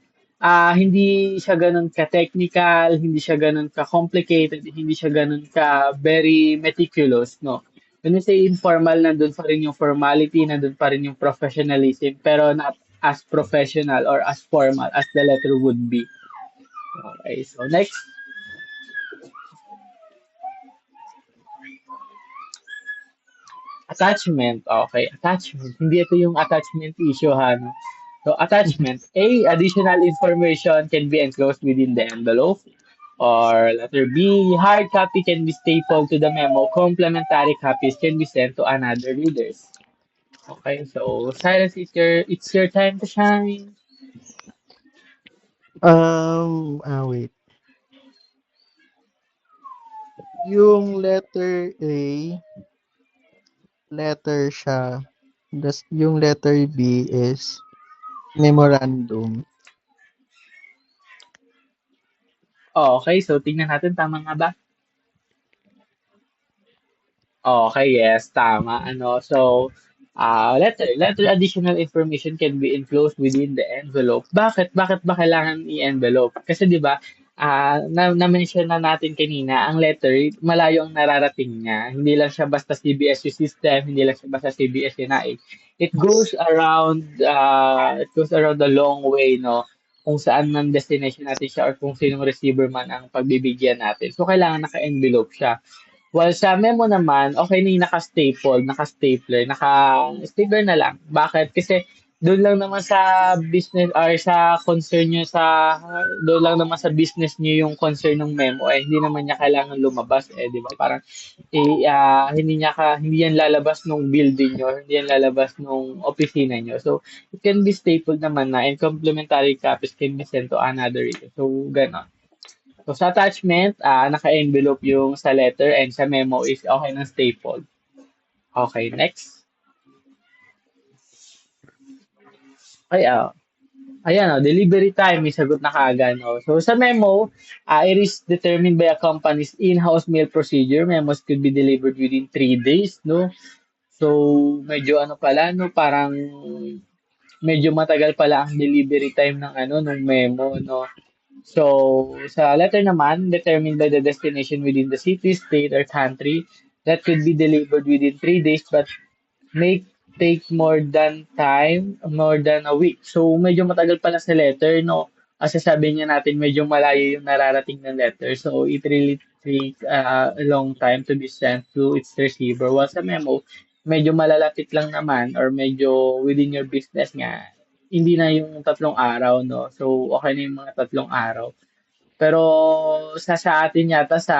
hindi siya gano'n ka-technical, hindi siya gano'n ka-complicated, hindi siya gano'n ka very meticulous, no. When we say informal, nandun pa rin yung formality, nandun pa rin yung professionalism, pero not as professional or as formal as the letter would be. Okay, so next. Attachment. Okay, attachment. Hindi ito yung attachment issue, ha, no? So, attachment. A, additional information can be enclosed within the envelope. Or letter B, hard copy can be stapled to the memo. Complementary copies can be sent to another readers. Okay, so silence is it's your time to shine. Wait. Yung letter A, letter siya. Yung letter B is memorandum. Okay, so tingnan natin, tama nga ba? Okay, yes, tama. So, letter additional information can be enclosed within the envelope. Bakit ba kailangan i-envelope? Kasi 'di ba, na-mention na natin kanina, ang letter malayo ang nararating niya. Hindi lang siya basta CBSU system, hindi lang siya basta CBSU naig. It goes around the long way, no? Kung saan man destination natin siya or kung sinong receiver man ang pagbibigyan natin. So, kailangan naka-envelope siya. While sa memo naman, okay na yung naka-stapler na lang. Bakit? Kasi doon lang naman sa business or sa concern nyo doon lang naman sa business nyo yung concern ng memo, hindi naman niya kailangan lumabas, di ba? Parang, hindi yan lalabas nung building nyo, hindi yan lalabas nung opisina nyo. So, it can be stapled naman na and complementary copies can be sent to another reader. So, ganon. So, sa attachment, naka-envelope yung sa letter and sa memo is okay ng staple. Okay, next. Ay, ayan, delivery time, may sagot na kaagad. No? So, sa memo, it is determined by a company's in-house mail procedure. Memos could be delivered within 3 days, no? So, medyo ano pala, no, parang medyo matagal pala ang delivery time ng ano, ng memo, no. So, sa letter naman, determined by the destination within the city, state, or country that could be delivered within 3 days but may take more than a week. So, medyo matagal pala sa letter, no? Kasi sabi niya natin medyo malayo yung nararating ng letter. So, it really take a long time to be sent to its receiver. While sa memo, medyo malalapit lang naman or medyo within your business nga, hindi na yung 3 araw, no? So, okay na yung mga 3 araw. Pero sa atin yata sa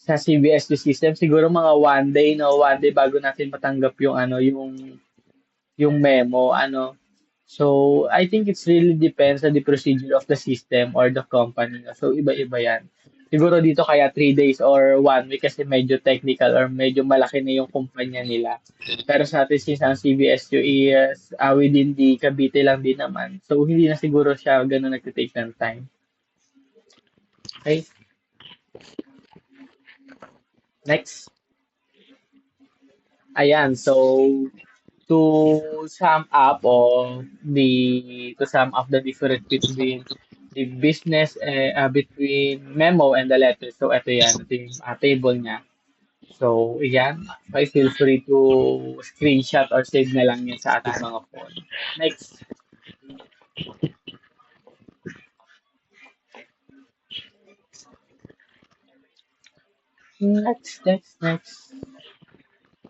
CBSU system siguro mga 1 day, no, 1 day bago natin matanggap yung ano yung memo ano. So I think it's really depends on the procedure of the system or the company. No? So iba-iba yan. Siguro dito kaya 3 days or 1 week kasi medyo technical or medyo malaki na yung kumpanya nila. Pero sa atin since ang CBSU is within the Cavite lang din naman. So hindi na siguro siya ganun nagtitake ng time. Okay, next. Ayan, so to sum up or to sum up the difference between the business between memo and the letter. So ito yan, ito yung table niya. So yan, okay, feel free to screenshot or save na lang yan sa ating mga phone. Next. Next.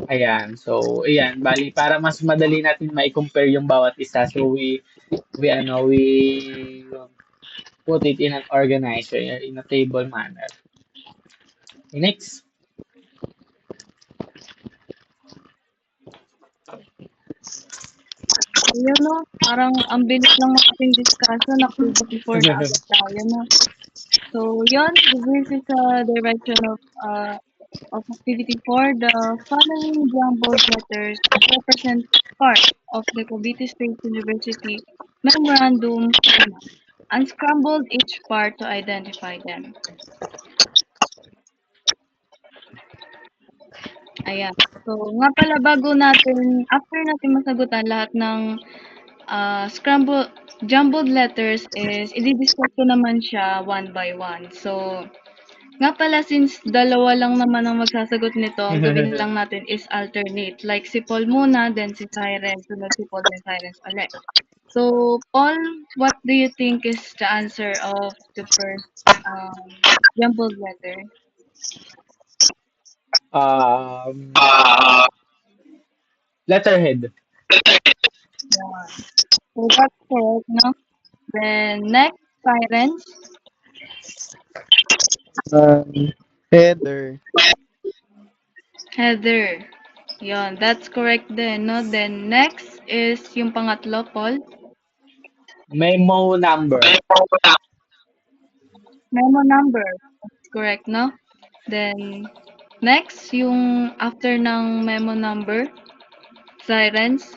Ayan. So, ayan, bali para mas madali natin mai-compare yung bawat isa. So we put it in an organizer in a table manner. Next. Ayun, no? Parang ang bilis lang ng ating discussion. October before na agad tayo, no? So, yun. This is a direction of activity 4. The following jumbled letters represent part of the Cavite State University memorandum schema. Unscrambled each part to identify them. Ayan. So, nga pala after natin masagutan lahat ng jumbled letters is, i-discuss ko naman siya one by one. So, nga pala since dalawa lang naman ang magsasagot nito, ang gawin lang natin is alternate. Like si Paul muna, then si Siren, sunod si Paul, then Siren ulit. So, Paul, what do you think is the answer of the first jumbled letter? Um, letterhead. Yeah. So, that's correct, no? Then, next, Sirens. Heather. Heather. Yon, that's correct din, no? Then, next is yung pangatlo, Paul. Memo number. Memo number. That's correct, no? Then, next, yung after ng memo number, Sirens.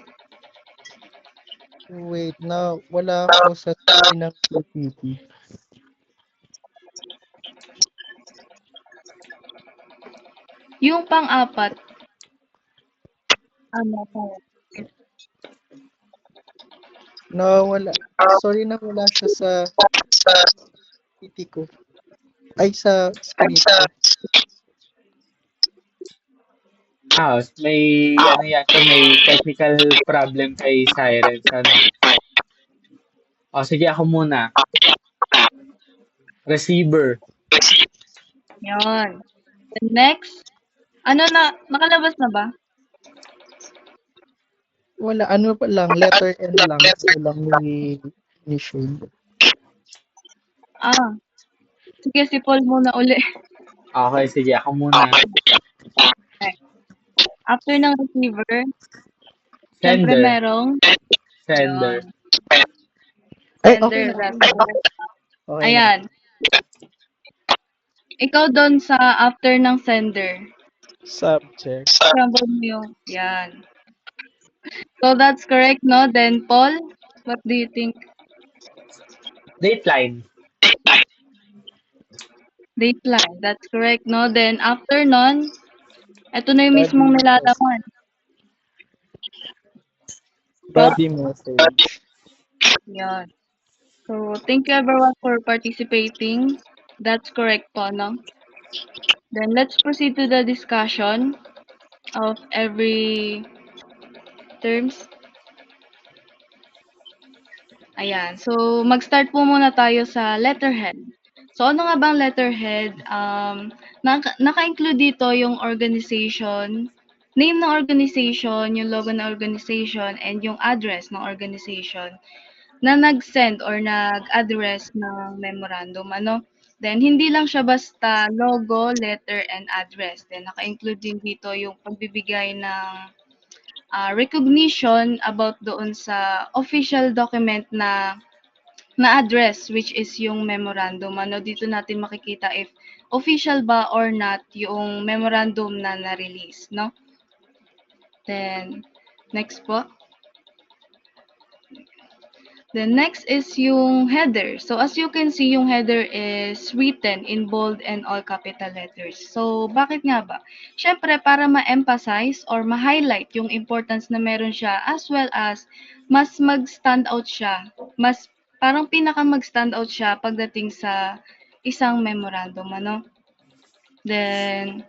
Wait, wala ako sa tabi ng PPT. Yung pang-apat, ano po? Wala. Sorry na wala siya sa PPT ko. Ay, sa screen ko. May ano yata, may technical problem kay Sirens, ano. O, sige ako muna. Receiver. Yon. Then next, nakalabas na ba? Wala, ano pa lang, letter N lang. Walang ni Shane. Sige, si Paul muna uli. Okay, sige ako muna. Okay. After ng receiver, syempre Sender. merong Sender. yun, Ay, sender. okay na. That's correct. Okay na. Ayan. Ikaw doon sa after ng sender. Subject. Scramble mo yung, yan. So that's correct, no? Then Paul, what do you think? Dateline. Dateline, that's correct, no? Then after nun, ito na yung Study mismong request. nilalaman. po. body message. Yan. So, thank you everyone for participating. That's correct po, no? Then, let's proceed to the discussion of every terms. Ayan. So, mag-start po muna tayo sa letterhead. So, ano nga bang letterhead? Naka-include dito yung organization, name ng organization, yung logo ng organization, and yung address ng organization na nag-send or nag-address ng memorandum. Ano? Then, hindi lang siya basta logo, letter, and address. Then, naka-include din dito yung pagbibigay ng recognition about doon sa official document na address, which is yung memorandum. Ano, dito natin makikita if official ba or not yung memorandum na na-release, no? Then, next po. Then next is yung header. So as you can see, yung header is written in bold and all capital letters. So bakit nga ba? Syempre para ma-emphasize or ma-highlight yung importance na meron siya, as well as mas mag-stand out siya. Mas parang pinaka mag-stand out siya pagdating sa isang memorandum, ano? Then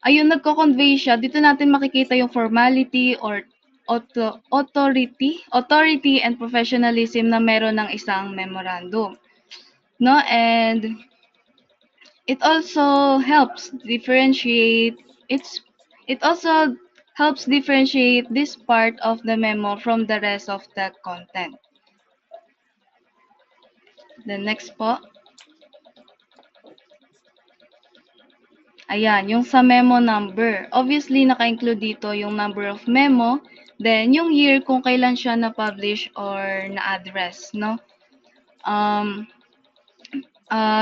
ayun, nagko-convey siya. Dito natin makikita yung formality or authority and professionalism na meron ng isang memorandum. No? And it also helps differentiate it also helps differentiate this part of the memo from the rest of the content. The next po. Ayan, yung sa memo number. Obviously, naka-include dito yung number of memo, then yung year kung kailan siya na-publish or na-address, no?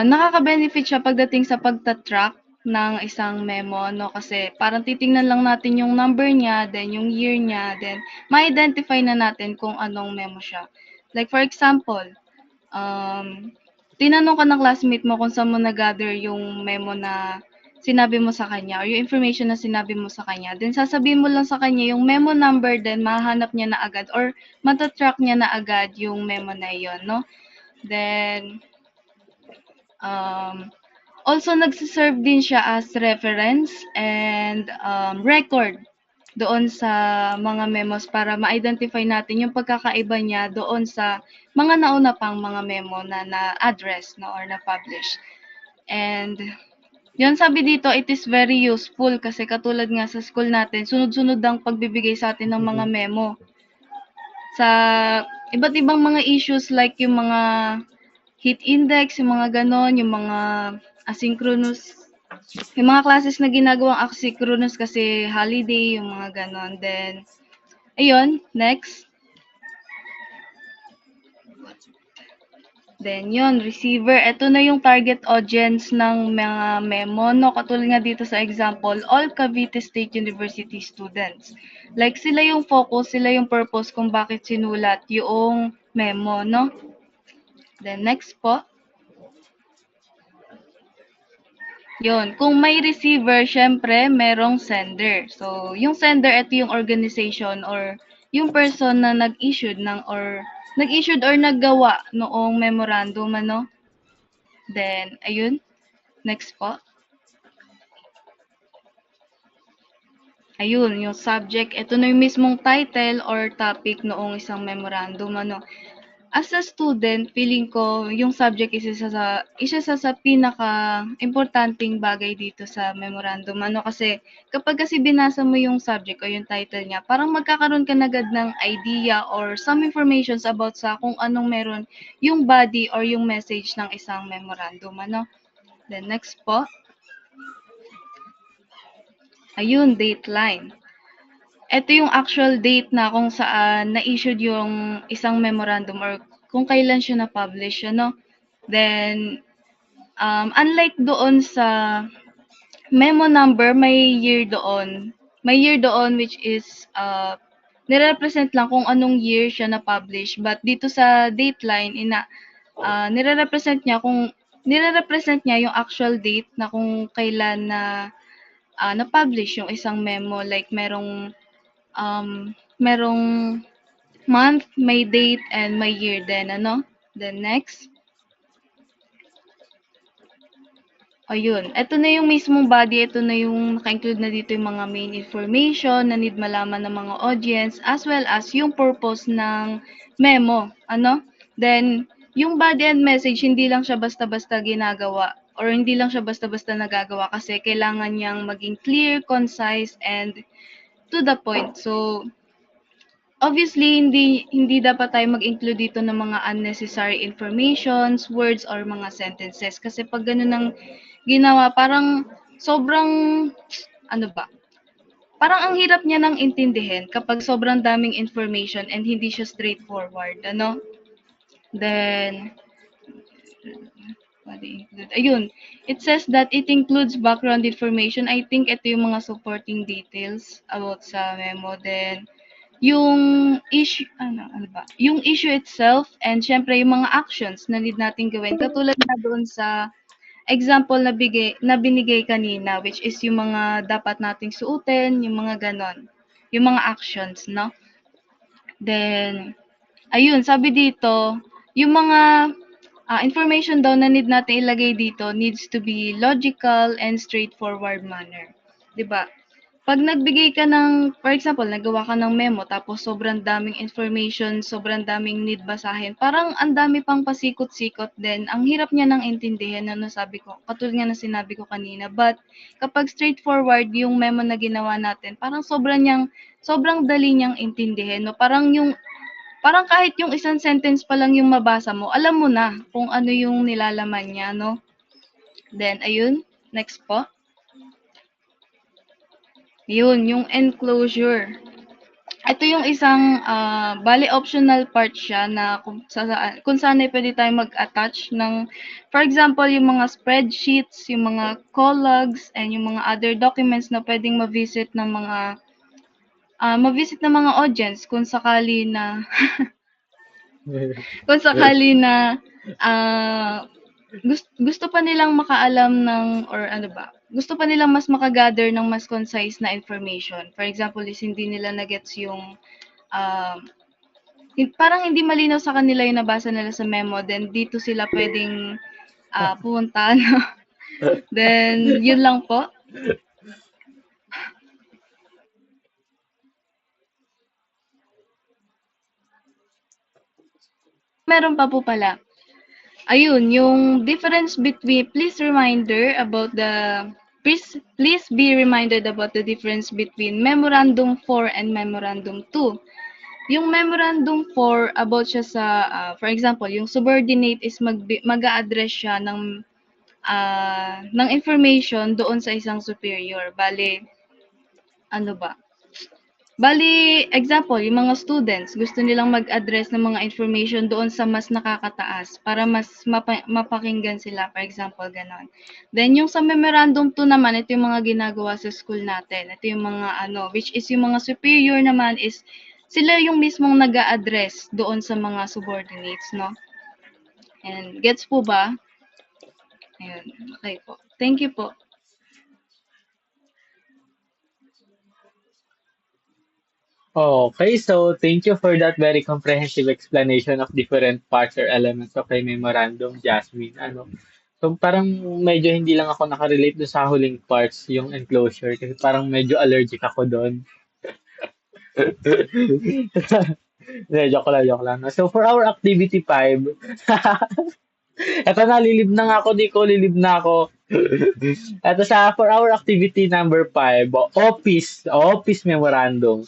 Nakaka-benefit siya pagdating sa pagta-track ng isang memo, no? Kasi parang titingnan lang natin yung number niya, then yung year niya, then ma-identify na natin kung anong memo siya. Like for example, tinanong ka ng classmate mo kung saan mo na-gather yung memo na sinabi mo sa kanya or yung information na sinabi mo sa kanya. Then sasabihin mo lang sa kanya yung memo number, then mahanap niya na agad or matatrack niya na agad yung memo na yon, no? Then, also nagsiserve din siya as reference and record doon sa mga memos para ma-identify natin yung pagkakaiba niya doon sa mga nauna pang mga memo na na-address, no, or na-publish. And yun, sabi dito, it is very useful kasi katulad nga sa school natin, sunod-sunod ang pagbibigay sa atin ng mga memo. Sa iba't ibang mga issues like yung mga heat index, yung mga ganon, yung mga asynchronous, yung mga classes na ginagawang asynchronous kasi holiday, yung mga ganon. Then, ayun, next. Then yun, receiver. Ito na yung target audience ng mga memo, no? Katulad nga dito sa example, all Cavite State University students. Like sila yung focus, sila yung purpose kung bakit sinulat yung memo, no? Then next po. Yun, kung may receiver, syempre merong sender. So, yung sender, ito yung organization or yung person na nag-issued or naggawa noong memorandum, ano? Then, ayun. Next po. Ayun, yung subject. Ito na yung mismong title or topic noong isang memorandum, ano? As a student, feeling ko yung subject isa sa pinaka-importanting bagay dito sa memorandum. Ano kasi, kapag kasi binasa mo yung subject o yung title niya, parang magkakaroon ka na agad ng idea or some informations about sa kung anong meron yung body or yung message ng isang memorandum. Ano? Then next po. Ayun, dateline. Ito yung actual date na kung saan na-issued yung isang memorandum or kung kailan siya na-publish, ano? Then, unlike doon sa memo number, may year doon. May year doon which is nire-represent lang kung anong year siya na-publish. But dito sa dateline, nire-represent niya yung actual date na kung kailan na-publish yung isang memo. Like merong month, may date, and may year din, ano? Then next. Ayun, eto na yung mismong body, eto na yung naka-include na dito yung mga main information na need malaman ng mga audience as well as yung purpose ng memo, ano? Then, yung body and message, hindi lang siya basta-basta ginagawa or hindi lang siya basta-basta nagagawa kasi kailangan niyang maging clear, concise, and to the point. So, obviously, hindi dapat tayo mag-include dito ng mga unnecessary informations, words, or mga sentences. Kasi pag ganun ang ginawa, parang sobrang, ano ba, parang ang hirap niya nang intindihin kapag sobrang daming information and hindi siya straightforward, ano? Then, what they include? Ayun, it says that it includes background information. I think ito yung mga supporting details about sa memo. Then, yung issue, ano ba? Yung issue itself and syempre yung mga actions na need nating gawin. Katulad na doon sa example na binigay kanina, which is yung mga dapat nating suotin, yung mga ganon. Yung mga actions, no? Then, ayun, sabi dito, yung mga information daw na need natin ilagay dito needs to be logical and straightforward manner. 'Di ba? Pag nagbigay ka ng, for example, nagawa ka ng memo tapos sobrang daming information, sobrang daming need basahin, parang ang dami pang pasikot-sikot din. Ang hirap niya nang intindihin, ano sabi ko, katulad nga na sinabi ko kanina. But kapag straightforward yung memo na ginawa natin, parang sobrang dali niyang intindihin. No? Parang kahit yung isang sentence pa lang yung mabasa mo, alam mo na kung ano yung nilalaman niya, no? Then, ayun, next po. Yun, yung enclosure. Ito yung isang, bale optional part siya na kung saan ay pwede tayong mag-attach ng, for example, yung mga spreadsheets, yung mga call logs, and yung mga other documents na pwedeng ma-visit ng mga audience kung sakali na kung sakali na gusto pa nilang makaalam ng or ano ba, gusto pa nilang mas maka-gather ng mas concise na information. For example, is hindi nila na-gets yung um, parang hindi malinaw sa kanila yung nabasa nila sa memo, then dito sila pwedeng pumunta. No? Then, yun lang po. Meron pa po pala. Ayun, yung difference between, please be reminded about the difference between Memorandum 4 and Memorandum 2. Yung Memorandum 4, about siya sa, for example, yung subordinate is mag-a-address siya ng information doon sa isang superior. Ano ba? Example, yung mga students, gusto nilang mag-address ng mga information doon sa mas nakakataas para mas mapakinggan sila, for example, ganon. Then, yung sa Memorandum 2 naman, ito yung mga ginagawa sa school natin. Ito yung mga which is yung mga superior naman is sila yung mismong nag-a-address doon sa mga subordinates, no? And gets po ba? Ayun, okay po. Thank you po. Okay, so thank you for that very comprehensive explanation of different parts or elements of a memorandum, Jasmine. So parang medyo hindi lang ako nakarelate doon sa huling parts, yung enclosure, kasi parang medyo allergic ako doon. Hindi, joke lang. So for our activity 5, eto na, lilib na nga ako, lilib na ako. Eto for our activity number 5, office memorandum.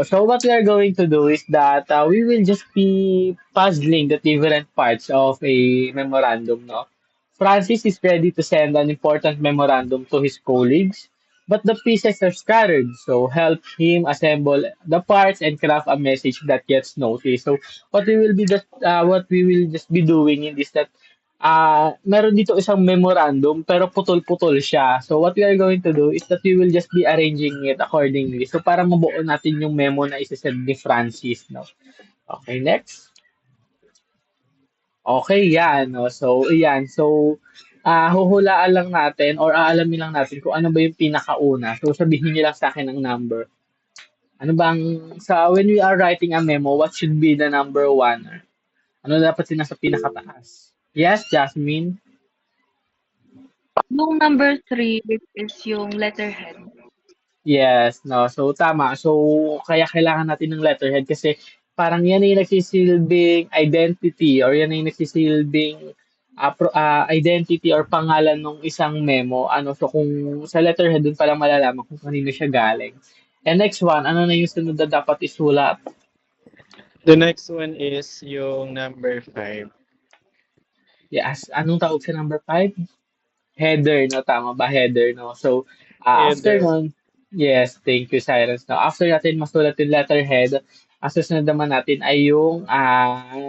So what we are going to do is that we will just be puzzling the different parts of a memorandum, no? Francis is ready to send an important memorandum to his colleagues, but the pieces are scattered. So help him assemble the parts and craft a message that gets noticed. So what we will just be doing in this that meron dito isang memorandum pero putol-putol siya. So what we are going to do is that we will just be arranging it accordingly. So para mabuo natin yung memo na isesend ni Francis, no? Okay, next. Okay, yan. No? So, yan. So, huhulaan lang natin or aalamin lang natin kung ano ba yung pinakauna. So, sabihin niyo lang sa akin ang number. Ano bang, when we are writing a memo, what should be the number one? Ano dapat nasa pinakataas? Yes, Jasmine? Yung number 3 is yung letterhead. Yes, no. So tama. So kaya kailangan natin ng letterhead kasi parang yan ay nagsisilbing identity or yan ay nagsisilbing identity or pangalan ng isang memo. Ano, so kung sa letterhead dun pala malalaman kung kanino siya galing. And next one, ano na yung sunod na dapat isulat? The next one is yung number 5. Yes, anong tawag sa number 5? Header, no? Tama ba? Header, no? So, after Header. nun, yes, thank you, Cyrus. No? After natin masulat yung letterhead, ang susunod naman natin ay yung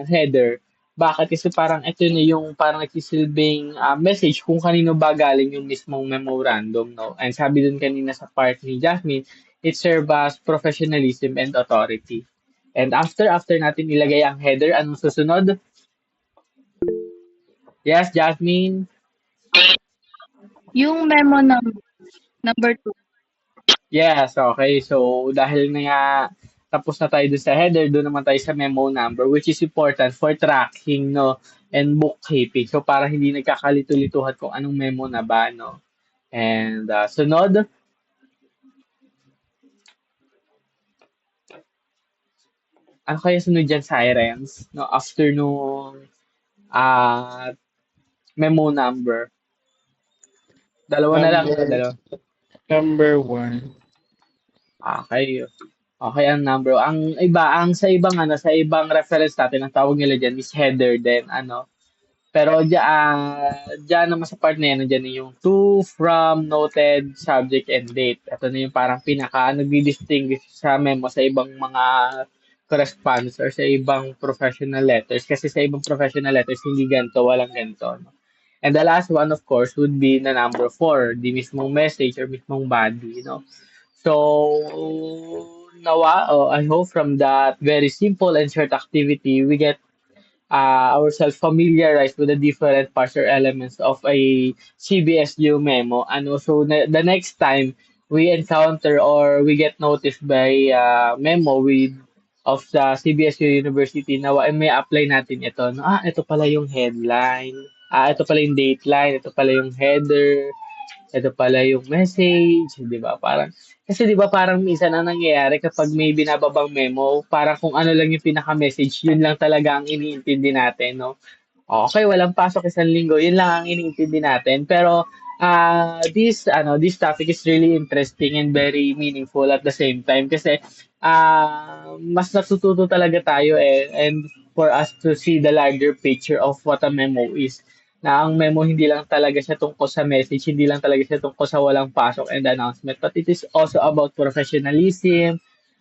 header. Bakit? Kasi parang ito na yung parang nagsisilbing message kung kanino ba galing yung mismong memorandum, no? And sabi dun kanina sa part ni Jasmine, it serves as professionalism and authority. And after natin ilagay ang header, anong susunod? Yes, Jasmine? Yung memo number 2. Yes, okay. So, dahil na nga tapos na tayo dun sa header, doon naman tayo sa memo number, which is important for tracking, no, and bookkeeping. So, para hindi nagkakalito-lituhan kung anong memo na ba, no. And sunod, ano kaya sunod dyan, Sirens? No, after nung ah memo number. Dalawa na lang, no, dalawa. Number 1. Okay. Okay ang number. Sa ibang sa ibang reference natin, ang tawag nila diyan is header din, ano. Pero diyan naman sa part na yan, nandiyan yung to, from, noted, subject, and date. Ito na yung parang pinaka nagdi-distinguish sa memo sa ibang mga correspondence or sa ibang professional letters. Kasi sa ibang professional letters, hindi ganito, walang ganito. No? And the last one, of course, would be the number 4, the mismong message or mismong body, no? So, I hope from that very simple and short activity, we get ourselves familiarized with the different parts or elements of a CBSU memo. And also, the next time we encounter or we get noticed by memo of the CBSU University na may apply natin ito. No? Ito pala yung headline. Ito pala yung dateline. Ito pala yung header. Ito pala yung message, 'di ba? Kasi 'di ba parang minsan ang nangyayari kapag may binababang memo, parang kung ano lang yung pinaka-message, yun lang talaga ang iniintindi natin, no? Okay, walang pasok isang linggo, yun lang ang iniintindi natin. Pero this topic is really interesting and very meaningful at the same time kasi mas natututo talaga tayo and for us to see the larger picture of what a memo is na ang memo hindi lang talaga siya tungkol sa message, hindi lang talaga siya tungkol sa walang pasok and announcement, but it is also about professionalism,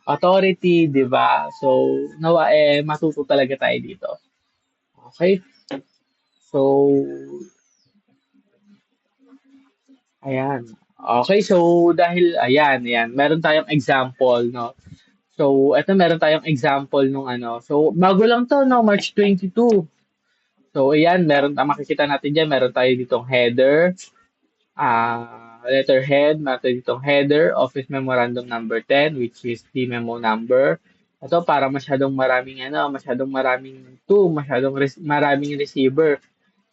authority, di ba? So, nawa matuto talaga tayo dito. Okay? So, ayan. Okay, so ayan, meron tayong example, no? So, eto meron tayong example nung ano. So, bago lang to, no? March 22. So, ayan, makikita natin dyan, meron tayo ditong header, letterhead, meron tayo ditong header, Office Memorandum number 10, which is the memo number. Ito, para masyadong maraming maraming receiver.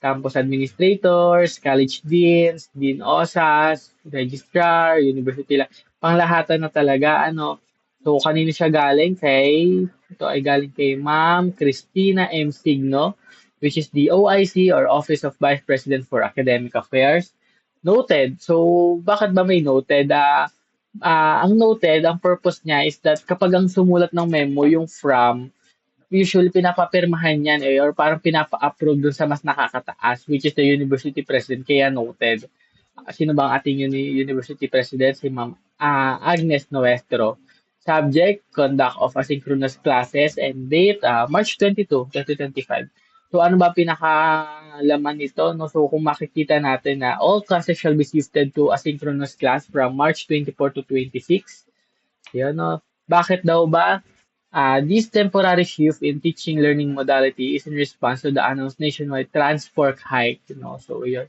Campus administrators, college deans, dean OSAS, registrar, university lang. Panglahatan na talaga, ano. So, kanino siya galing? Ito ay galing kay Ma'am Christina M. Signo, which is the OIC or Office of Vice President for Academic Affairs. Noted. So, bakit ba may noted? Ang noted, ang purpose niya is that kapag ang sumulat ng memo, yung from, usually pinapapirmahan yan or parang pinapa-approve dun sa mas nakakataas, which is the university president, kaya noted. Sino ba ang ating university president? Si Ma'am Agnes Nuestro. Subject, conduct of asynchronous classes and date, March 22, 2025. So ano ba pinakalaman nito? No? So kung makikita natin na all classes shall be shifted to asynchronous class from March 24 to 26. Yan, no? Bakit daw ba? This temporary shift in teaching learning modality is in response to the announced nationwide transport hike. You know? So yun.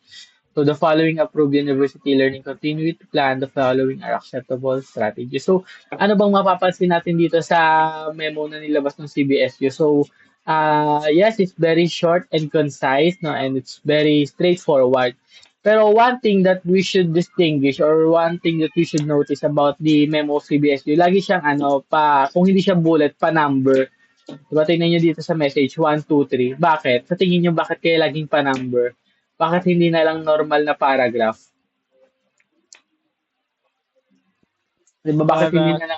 So the following approved university learning continuity plan, the following are acceptable strategies. So ano bang mapapansin natin dito sa memo na nilabas ng CBSU? So yes, it's very short and concise, no, and it's very straightforward. Pero one thing that we should distinguish or one thing that we should notice about the memo of CBSU, lagi siyang kung hindi siya bullet, pa number. Diba, tingnan nyo dito sa message, 1, 2, 3. Bakit? Sa tingin nyo, bakit kaya laging pa number? Bakit hindi na lang normal na paragraph? Diba, bakit hindi na lang...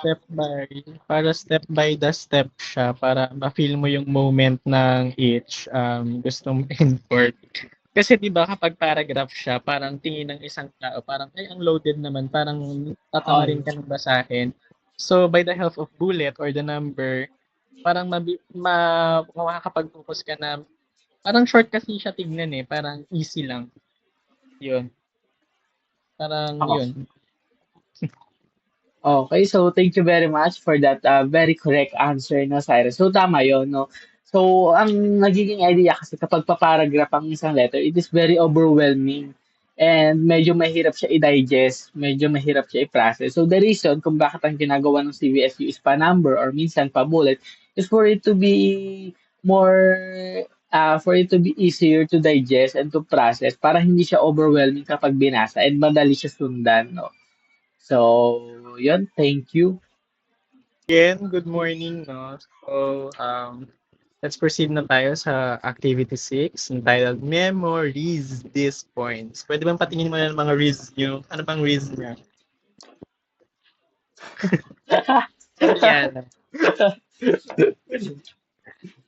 Step by the step siya para ma-feel mo yung moment ng each gustong import. Kasi 'di ba kapag paragraph siya, parang tingin ng isang tao, parang ay ang loaded naman, parang tatamarin ka ng basahin. So by the help of bullet or the number, parang makakapag-focus ka na parang short kasi siya tignan eh, parang easy lang. 'Yun. Parang Ako. 'yun. Okay, so thank you very much for that very correct answer, no, Cyrus. So tama yon, no? So ang nagiging idea kasi kapag paparagraph ang isang letter, it is very overwhelming and medyo mahirap siya i-digest, medyo mahirap siya i-process. So the reason kung bakit ang ginagawa ng CVSU is pa number or minsan pa bullet is for it to be more for it to be easier to digest and to process para hindi siya overwhelming kapag binasa and madali siya sundan, no? So, yun, thank you. Again, good morning, no? So, let's proceed na tayo sa activity 6 entitled Memorize these points. Pwede bang patingin mo na ng mga reads nyo? Ano bang reads niya? So, yan.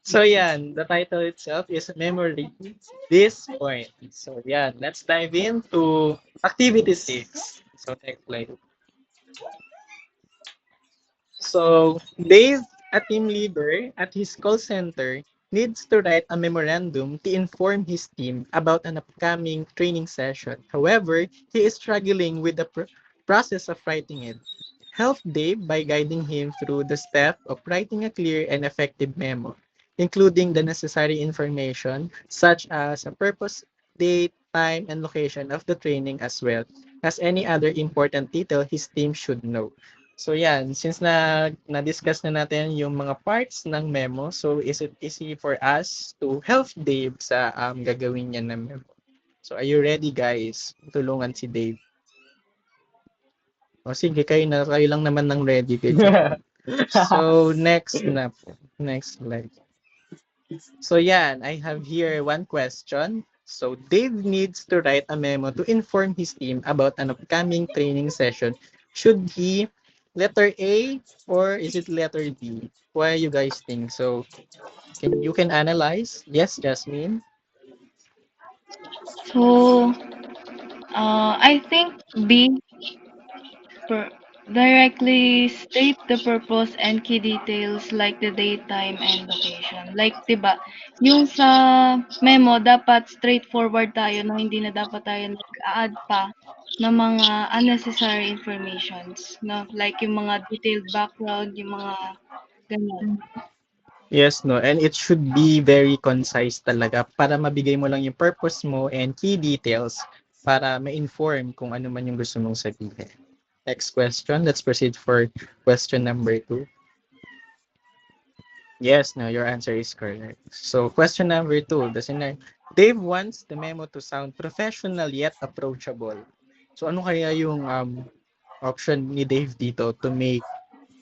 So, yan. The title itself is Memorize these points. So, yan. Let's dive into activity 6. So, next slide. So, Dave, a team leader at his call center, needs to write a memorandum to inform his team about an upcoming training session. However, he is struggling with the process of writing it. Help Dave by guiding him through the step of writing a clear and effective memo, including the necessary information such as a purpose, date, time, and location of the training as well as any other important detail his team should know. So yan, since na-discuss na natin yung mga parts ng memo, so is it easy for us to help Dave sa gagawin niya na memo? So are you ready, guys? Tulungan si Dave. O sige, kayo lang naman ng ready. So next slide. So yan, I have here one question. So Dave needs to write a memo to inform his team about an upcoming training session. Should he letter A or is it letter D? Why you guys think? So you can analyze. Yes, Jasmine. So, I think B, directly state the purpose and key details like the date, time, and location. Like, 'di ba, yung sa memo dapat straightforward tayo, no, hindi na dapat tayo nag-a-add pa ng mga unnecessary informations, no? Like yung mga detailed background, yung mga ganyan. Yes, no. And it should be very concise talaga para mabigay mo lang yung purpose mo and key details para ma-inform kung ano man yung gusto mong sabihin. Next question. Let's proceed for question number 2. Yes, no, your answer is correct. So question number 2. Dave wants the memo to sound professional yet approachable. So ano kaya yung option ni Dave dito to make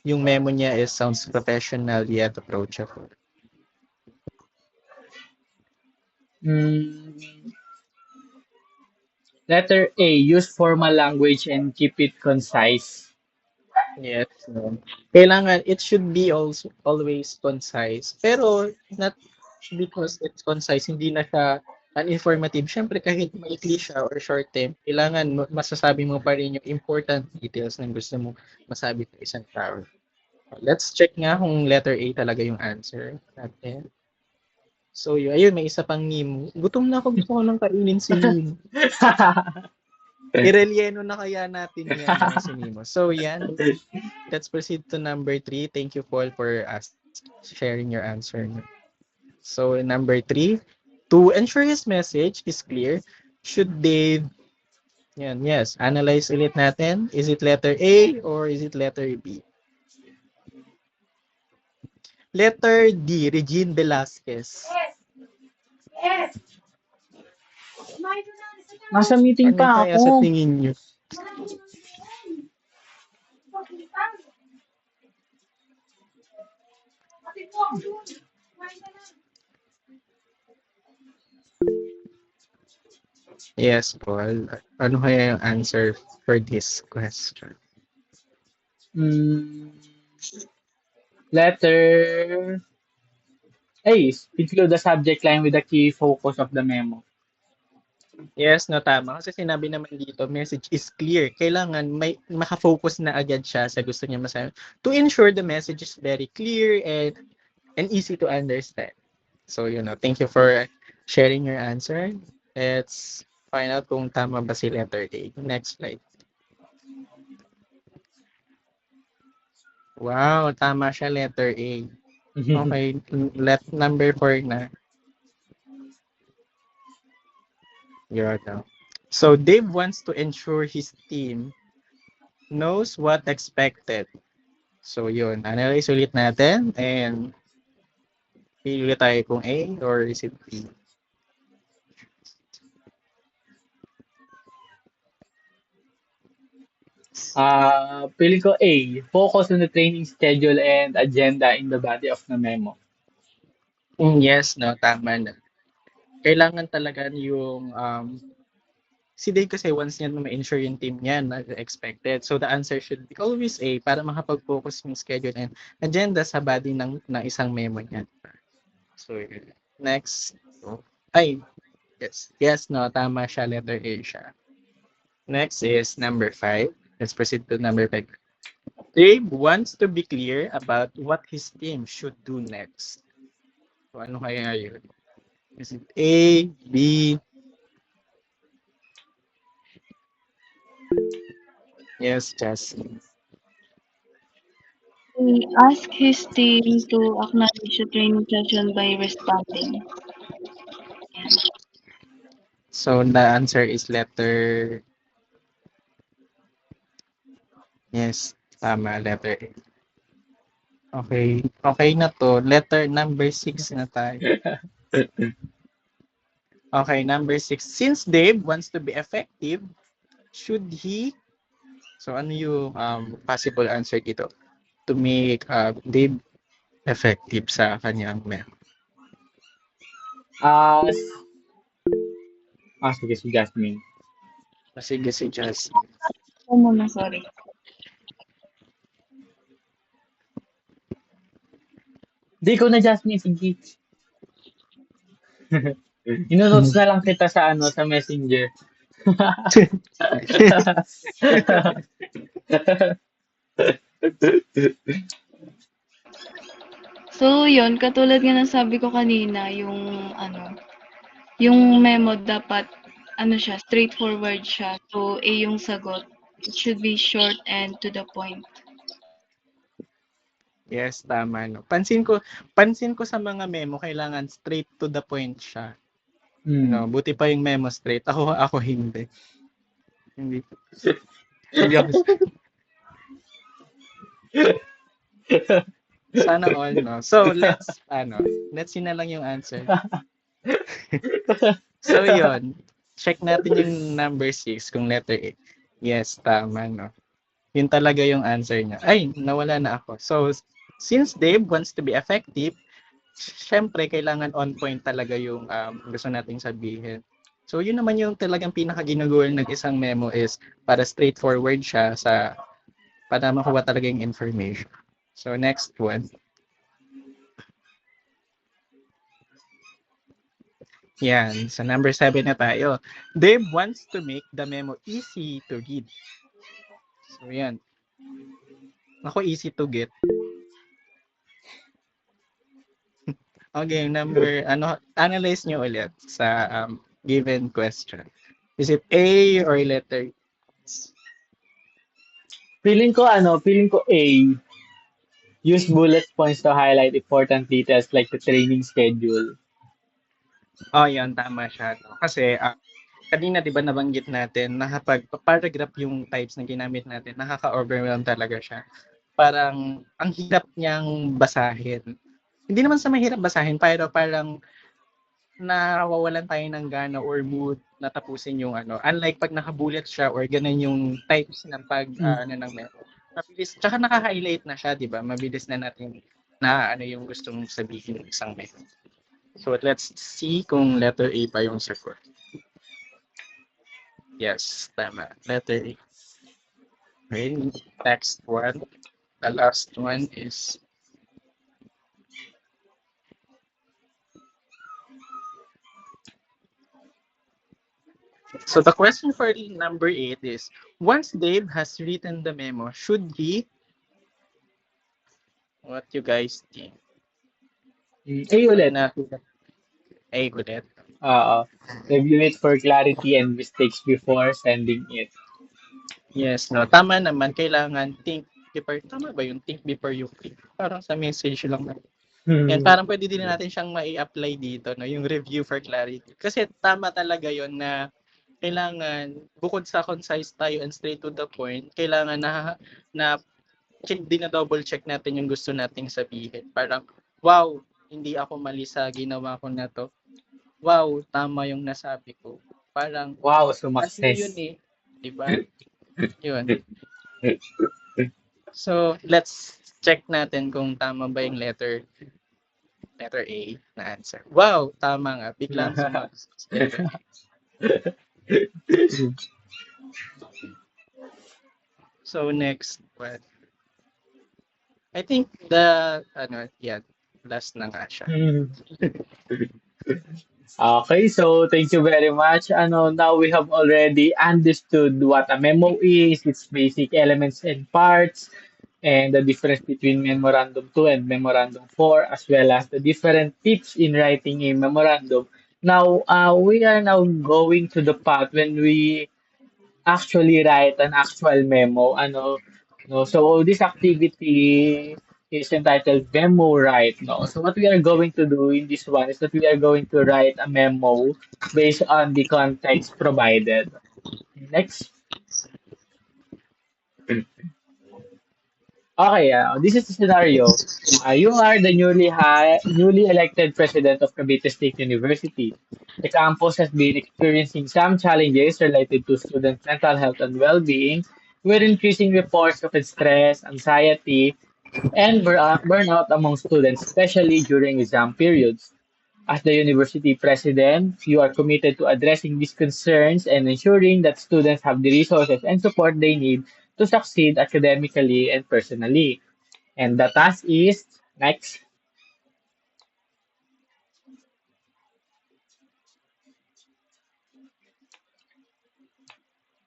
yung memo niya sounds professional yet approachable? Letter A, use formal language and keep it concise. Yes. No. Kailangan, it should be also always concise. Pero, not because it's concise, hindi na siya uninformative. Siyempre, kahit maikli siya or short term, kailangan masasabi mo pa rin yung important details na gusto mo masabi sa isang tao. Let's check nga kung letter A talaga yung answer natin. So, ayun, may isa pang Nemo. Gutom na ako, gusto ko lang kainin si Nemo. Irelieno na kaya natin yan si Nemo. So, yan. Let's proceed to number 3. Thank you, Paul, for sharing your answer. So, number 3, to ensure his message is clear, should Dave Yan, yes. Analyze ulit natin. Is it letter A or is it letter B? Letter D, Regine Velasquez. Nasa meeting Ano pa kaya ako. sa tingin nyo? Yes, Paul. Ano kaya yung answer for this question? Mm, letter A. Include the subject line with the key focus of the memo. Yes, no, tama. Kasi sinabi naman dito, message is clear. Kailangan may makafocus na agad siya sa gusto niya masabi. To ensure the message is very clear and easy to understand. So, thank you for sharing your answer. Let's find out kung tama ba si letter A. Next slide. Wow, tama siya, letter A. Okay, let number 4 na. Yun, no? So, Dave wants to ensure his team knows what expected. So, yun. Analyze ulit natin and pili ulit tayo kung A or is it B. Feeling ko A. Focus on the training schedule and agenda in the body of the memo. Yes, no, tama na. Kailangan talaga yung si Dave kasi once niya na ma-ensure yung team niya na expected. So the answer should be always A para makapag-focus yung schedule and agenda sa body ng isang memo niya. So next. Ay, yes. Yes, no, tama siya. Letter A siya. Next is number 5. Let's proceed to number 5. Dave wants to be clear about what his team should do next. So ano kaya yun? Is it A, B? Yes, Jasmine. He asked his team to acknowledge the training session by responding. So the answer is letter. Yes, tama, letter A. Okay. Okay na to. Letter number 6 na tayo. Okay, number 6. Since Dave wants to be effective, should he... So ano yung possible answer dito? To make Dave effective sa kanyang memo. Sige, si Jasmine. Sige si Jasmine. Ako muna, sorry. Di ko na Jasmine, sige. Inonotes na lang kita sa sa messenger. So, yun, katulad nga ng sabi ko kanina, yung memo dapat, siya, straightforward siya. So, A yung sagot. It should be short and to the point. Yes, tama, no. Pansin ko sa mga memo, kailangan straight to the point siya. No, buti pa yung memo straight. Ako hindi. Hindi. Hindi ako. Sana all, no. So, let's see na lang yung answer. So, yun. Check natin yung number 6 kung letter A. Yes, tama, no. Yun talaga yung answer niya. Ay, nawala na ako. So, since Dave wants to be effective, syempre, kailangan on point talaga yung gusto nating sabihin. So, yun naman yung talagang pinaka-ginagawal ng isang memo is para straightforward siya para makuha talaga yung information. So, next one. Yan. Sa number 7 na tayo. Dave wants to make the memo easy to read. So, yan. Ako, easy to get. Okay, analyze nyo ulit sa given question. Is it A or letter? Feeling ko A. Use bullet points to highlight important details like the training schedule. Oh, yan, tama siya. No? Kasi kanina 'di ba nabanggit natin na kapag paragraph yung types na ginamit natin, nakaka-overwhelm talaga siya. Parang ang hirap niyang basahin. Hindi naman sa mahirap basahin, pero parang nawawalan tayo ng gana or mood na tapusin yung ano. Unlike pag naka-bullet siya or ganun yung types ng ano ng memo. Mabilis, tsaka naka-highlight na siya, 'di ba? Mabilis na natin na ano yung gustong sabihin ng isang memo. So let's see kung letter A pa yung sagot. Yes, tama. Letter A. Okay, next one. The last one is so the question for number 8 is, once Dave has written the memo, should he, what you guys think? A ulit. Na, A ulit. Oo. Review it for clarity and mistakes before sending it. Yes, no. Tama naman, kailangan think before, tama ba yung think before you click? Parang sa message lang. Yan, parang pwede din natin siyang mai-apply dito, no? Yung review for clarity. Kasi tama talaga yon na kailangan, bukod sa concise tayo and straight to the point, kailangan na double check natin yung gusto nating sabihin. Parang, wow, hindi ako mali sa ginawa ko na to. Wow, tama yung nasabi ko. Parang, Wow, ano sumakses. yun eh. Diba? Yun. So, let's check natin kung tama ba yung letter A na answer. Wow, tama nga. Biglang sumakses. Letter A. So, next one. I think last na nga siya. Okay, so thank you very much. Now we have already understood what a memo is, its basic elements and parts, and the difference between Memorandum 2 and Memorandum 4, as well as the different tips in writing a memorandum. Now, we are now going to the part when we actually write an actual memo. No? So this activity is entitled Memo Write. No? So what we are going to do in this one is that we are going to write a memo based on the context provided. Next. Okay, this is the scenario. You are the newly elected president of Cavite State University. The campus has been experiencing some challenges related to student mental health and well-being, with increasing reports of stress, anxiety, and burnout among students, especially during exam periods. As the university president, you are committed to addressing these concerns and ensuring that students have the resources and support they need to succeed academically and personally. And the task is next.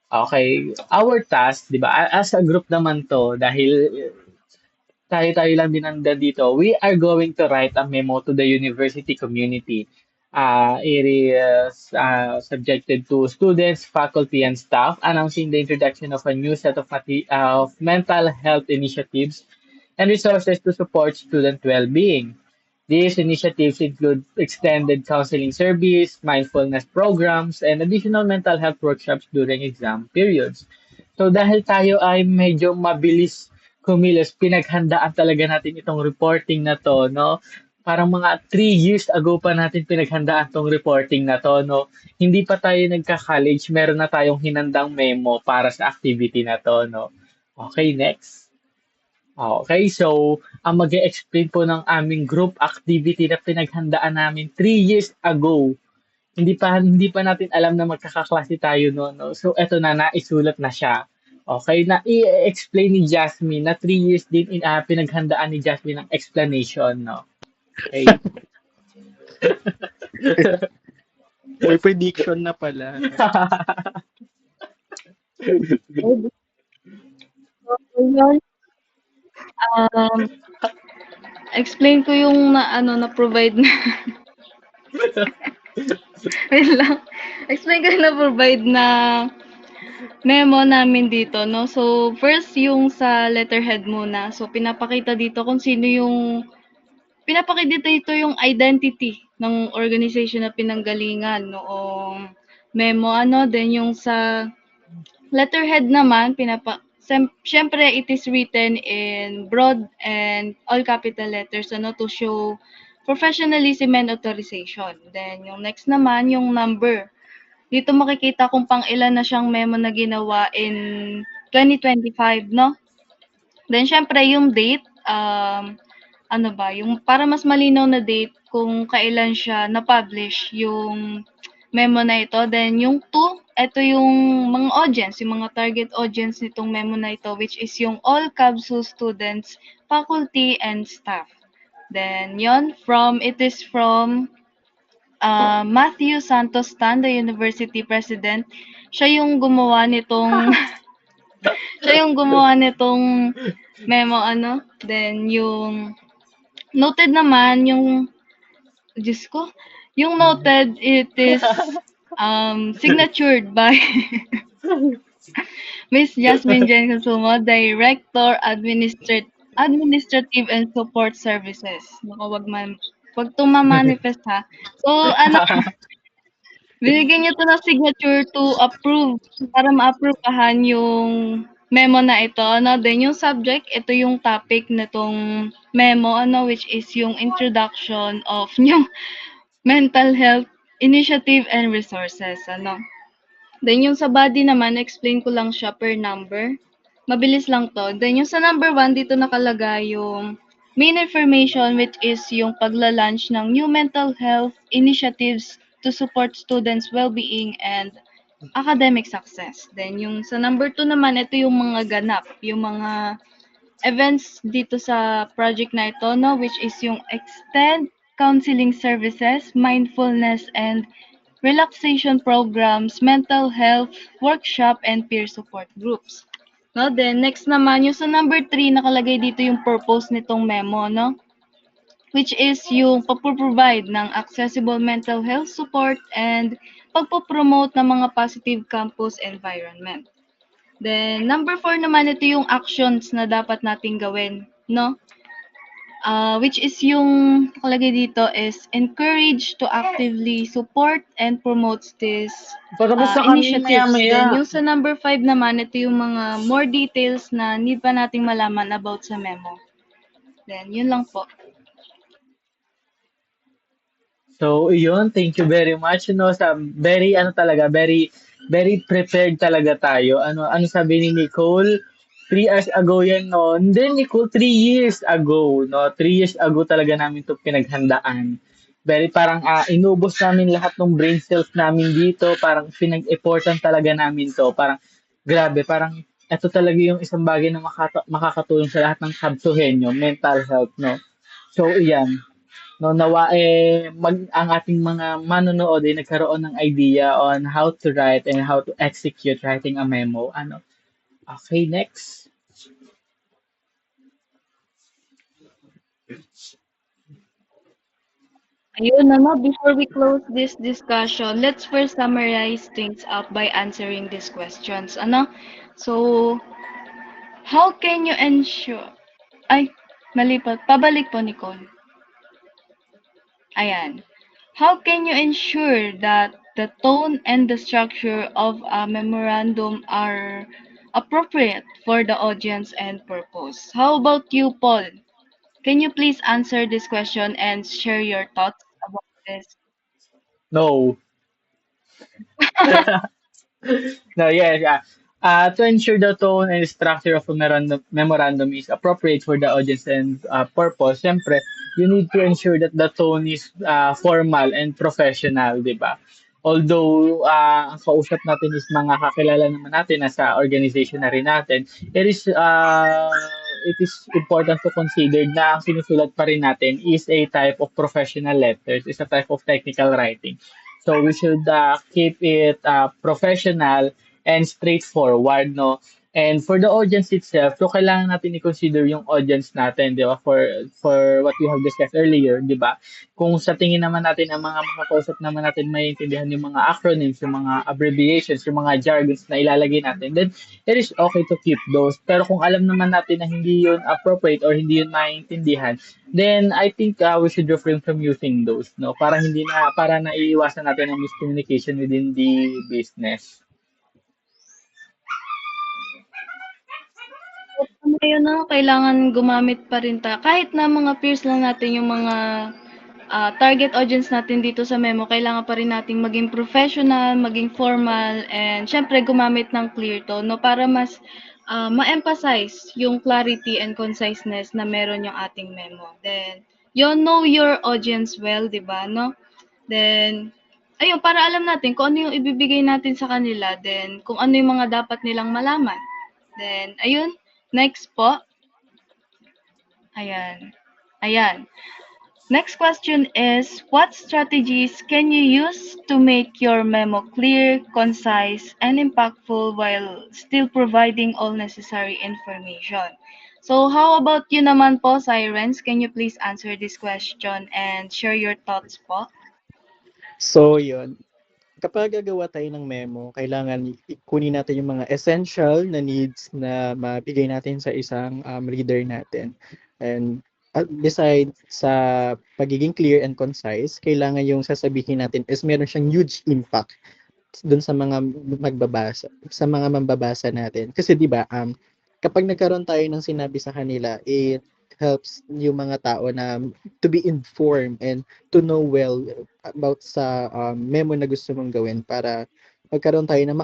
Okay, our task, 'di ba? As a group naman 'to dahil tayo-tayo lang din nandun dito, we are going to write a memo to the university community. It is subjected to students, faculty, and staff, announcing the introduction of a new set of mental health initiatives and resources to support student well-being. These initiatives include extended counseling service, mindfulness programs, and additional mental health workshops during exam periods. So dahil tayo ay medyo mabilis kumilos, pinaghandaan talaga natin itong reporting na to, no? Parang mga 3 years ago pa natin pinaghandaan tong reporting na to, no? Hindi pa tayo nagka-college, meron na tayong hinandang memo para sa activity na to, no? Okay, next. Okay, so ang mag explain po ng aming group activity na pinaghandaan namin 3 years ago. Hindi pa natin alam na magkakaklase tayo no, no. So eto na naisulat na siya. Okay, na i-explain ni Jasmine na 3 years din pinaghandaan ni Jasmine ng explanation, no. Okay. May prediction na pala. Yun, explain ko yung na-provide na wait lang. Explain ko yung na-provide na memo namin dito, no? So, first yung sa letterhead muna. So, pinapakita dito dito yung identity ng organization na pinanggalingan noong memo, then yung sa letterhead naman, siyempre it is written in broad and all capital letters, to show professionalism and authorization. Then, yung next naman, yung number. Dito makikita kung pang ilan na siyang memo na ginawa in 2025, no? Then, syempre, yung date, yung para mas malinaw na date kung kailan siya na-publish yung memo na ito. Then, yung two, ito yung mga audience, yung mga target audience nitong memo na ito, which is yung all CABSU students, faculty, and staff. Then, it is from Matthew Santos Tan, the university president. Siya yung gumawa nitong siya yung gumawa nitong memo, Then, yung noted naman, Diyos ko, yung noted, it is signatured by Miss Jasmine Jen Consumo, Director, Administrative and Support Services. Naku, wag manifest ha. So, binigyan niyo to ng signature to approve, para ma-approvehan yung memo na ito, Then yung subject, ito yung topic nitong memo, which is yung introduction of new mental health initiative and resources, Then yung sa body naman, explain ko lang siya per number. Mabilis lang to. Then yung sa number 1, dito nakalagay yung main information, which is yung pagla-launch ng new mental health initiatives to support students' well-being and academic success. Then yung sa number 2 naman, ito yung mga ganap, yung mga events dito sa project na ito, which is yung extend counseling services, mindfulness and relaxation programs, mental health workshop, and peer support groups. Then next naman, yung sa number 3, nakalagay dito yung purpose nitong memo, which is yung pagpo-provide ng accessible mental health support and pagpo-promote ng mga positive campus environment. Then number 4 naman, ito yung actions na dapat nating gawin, which is yung nakalagay dito is encourage to actively support and promotes this Patapos na kami initiatives. Then maya-maya. yung sa number 5 naman, ito yung mga more details na need pa nating malaman about sa memo. Then yun lang po. So, yun, thank you very much. Sa very, very prepared talaga tayo. Ano sabi ni Nicole? 3 hours ago yan, no? Hindi, Nicole, 3 years ago, no? 3 years ago talaga namin to pinaghandaan. Very parang inubos namin lahat ng brain cells namin dito. Parang pinag-effortan talaga namin to. Parang, grabe, parang ito talaga yung isang bagay na makakatulong sa lahat ng kabsuhenyo, mental health, no? So, iyan. No, nawa ang ating mga manonood ay nagkaroon ng idea on how to write and how to execute writing a memo. Okay, next. Ayun, before we close this discussion, let's first summarize things up by answering these questions. So, how can you ensure... Ay, mali pa. Pabalik po, Nicole. Ayan. How can you ensure that the tone and the structure of a memorandum are appropriate for the audience and purpose? How about you, Paul? Can you please answer this question and share your thoughts about this? No. No, yes. To ensure the tone and structure of a memorandum is appropriate for the audience and purpose, syempre, you need to ensure that the tone is formal and professional, di ba? Although, ang kausap natin is mga kakilala naman natin nasa organization na rin natin, it is important to consider na ang sinusulat pa rin natin is a type of professional letters, is a type of technical writing. So we should keep it professional and straightforward, no? And for the audience itself, so kailangan natin i-consider yung audience natin, di ba? For what we have discussed earlier, di ba? Kung sa tingin naman natin ang mga makakausap naman natin maintindihan yung mga acronyms, yung mga abbreviations, yung mga jargons na ilalagay natin, then it is okay to keep those. Pero kung alam naman natin na hindi yun appropriate or hindi yun maintindihan, then I think we should refrain from using those, no? Para naiiwasan natin ang miscommunication within the business. Ngayon na kailangan gumamit pa rin kahit na mga peers lang natin yung mga target audience natin dito sa memo, kailangan pa rin nating maging professional, maging formal, and syempre gumamit ng clear tone, no, para mas ma-emphasize yung clarity and conciseness na meron yung ating memo. Then, you know your audience well, di ba, no? Then, ayun, para alam natin kung ano yung ibibigay natin sa kanila, then kung ano yung mga dapat nilang malaman. Then, ayun, next po. Ayan. Next question is, what strategies can you use to make your memo clear, concise, and impactful while still providing all necessary information? So how about you naman po, Sirens? Can you please answer this question and share your thoughts po? So, yun. Kapag gagawa tayo ng memo, kailangan kunin natin yung mga essential na needs na mabigay natin sa isang reader natin. And besides sa pagiging clear and concise, kailangan yung sasabihin natin is meron siyang huge impact dun sa mga mambabasa natin. Kasi 'di ba, kapag nagkaroon tayo ng sinabi sa kanila, it helps yung mga tao na to be informed and to know well about sa memo na gusto mong gawin para magkaroon tayo na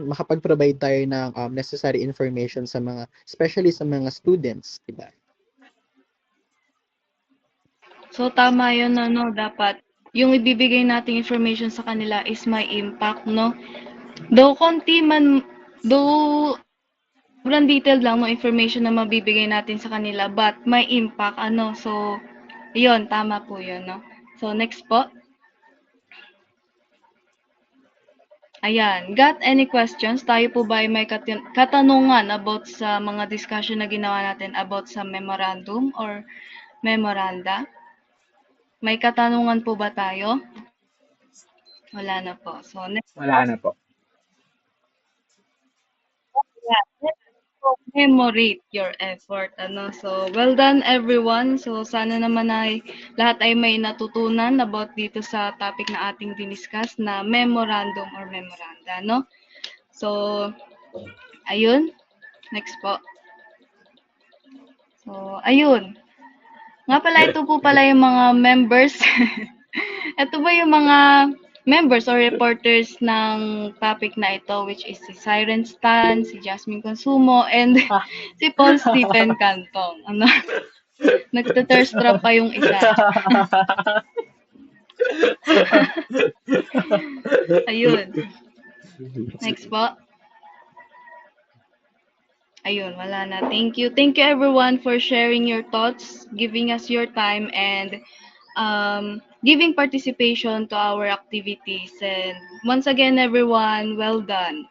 makapag-provide tayo ng necessary information sa mga, especially sa mga students, di ba? So tama yun, no, dapat yung ibibigay nating information sa kanila is may impact, no? Though sobrang detailed lang no information na mabibigay natin sa kanila, but may impact, ano. So, yun, tama po yun, no? So, next po. Ayan, got any questions? Tayo po ba ay may katanungan about sa mga discussion na ginawa natin about sa memorandum or memoranda? May katanungan po ba tayo? Wala na po. So, next. Wala na po. Yeah, let's commemorate your effort. Ano? So, well done everyone. So, sana naman ay lahat ay may natutunan about dito sa topic na ating diniscuss na memorandum or memoranda, no? So, ayun. Next po. So, ayun. Nga pala, ito po pala yung mga members. Ito ba yung mga members or reporters ng topic na ito, which is si Siren Stan, si Jasmine Consumo, and si Paul Stephen Cantong. Ano? Nagte-thirst trap pa yung isa. Ayun. Next po. Ayun, wala na. Thank you. Thank you everyone for sharing your thoughts, giving us your time, and giving participation to our activities. And once again, everyone, well done.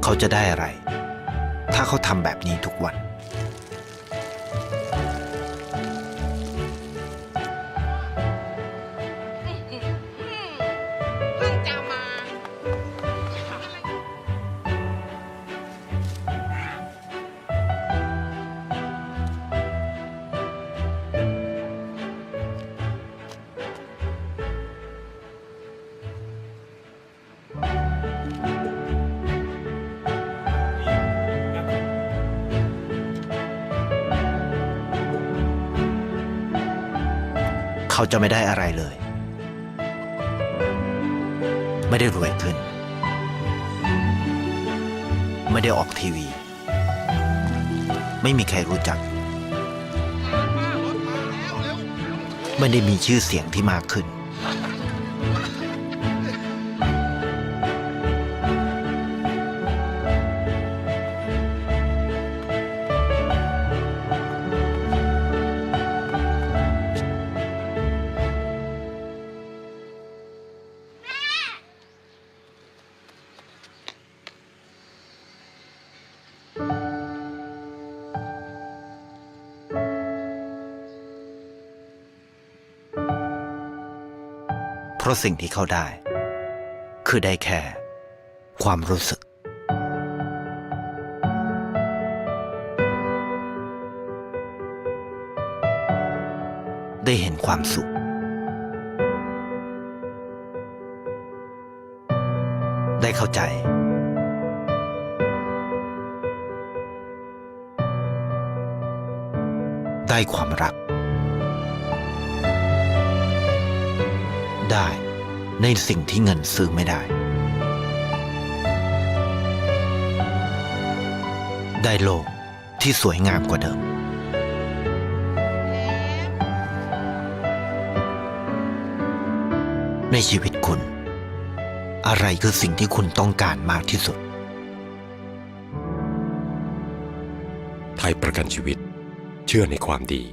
เขาจะได้อะไร ถ้าเขาทำแบบนี้ทุกวัน เขาจะไม่ได้อะไรเลย ไม่ได้รวยขึ้น ไม่ได้ออกทีวี ไม่มีใครรู้จัก ไม่ได้มีชื่อเสียงที่มากขึ้น เพราะสิ่งที่เขาได้ คือได้แค่ความรู้สึก ได้เห็นความสุข ได้เข้าใจ ได้ความรัก ได้ในสิ่งที่เงินซื้อไม่ได้ ได้โลกที่สวยงามกว่าเดิม ในชีวิตคุณ อะไรคือสิ่งที่คุณต้องการมากที่สุด ไทยประกันชีวิตเชื่อในความดี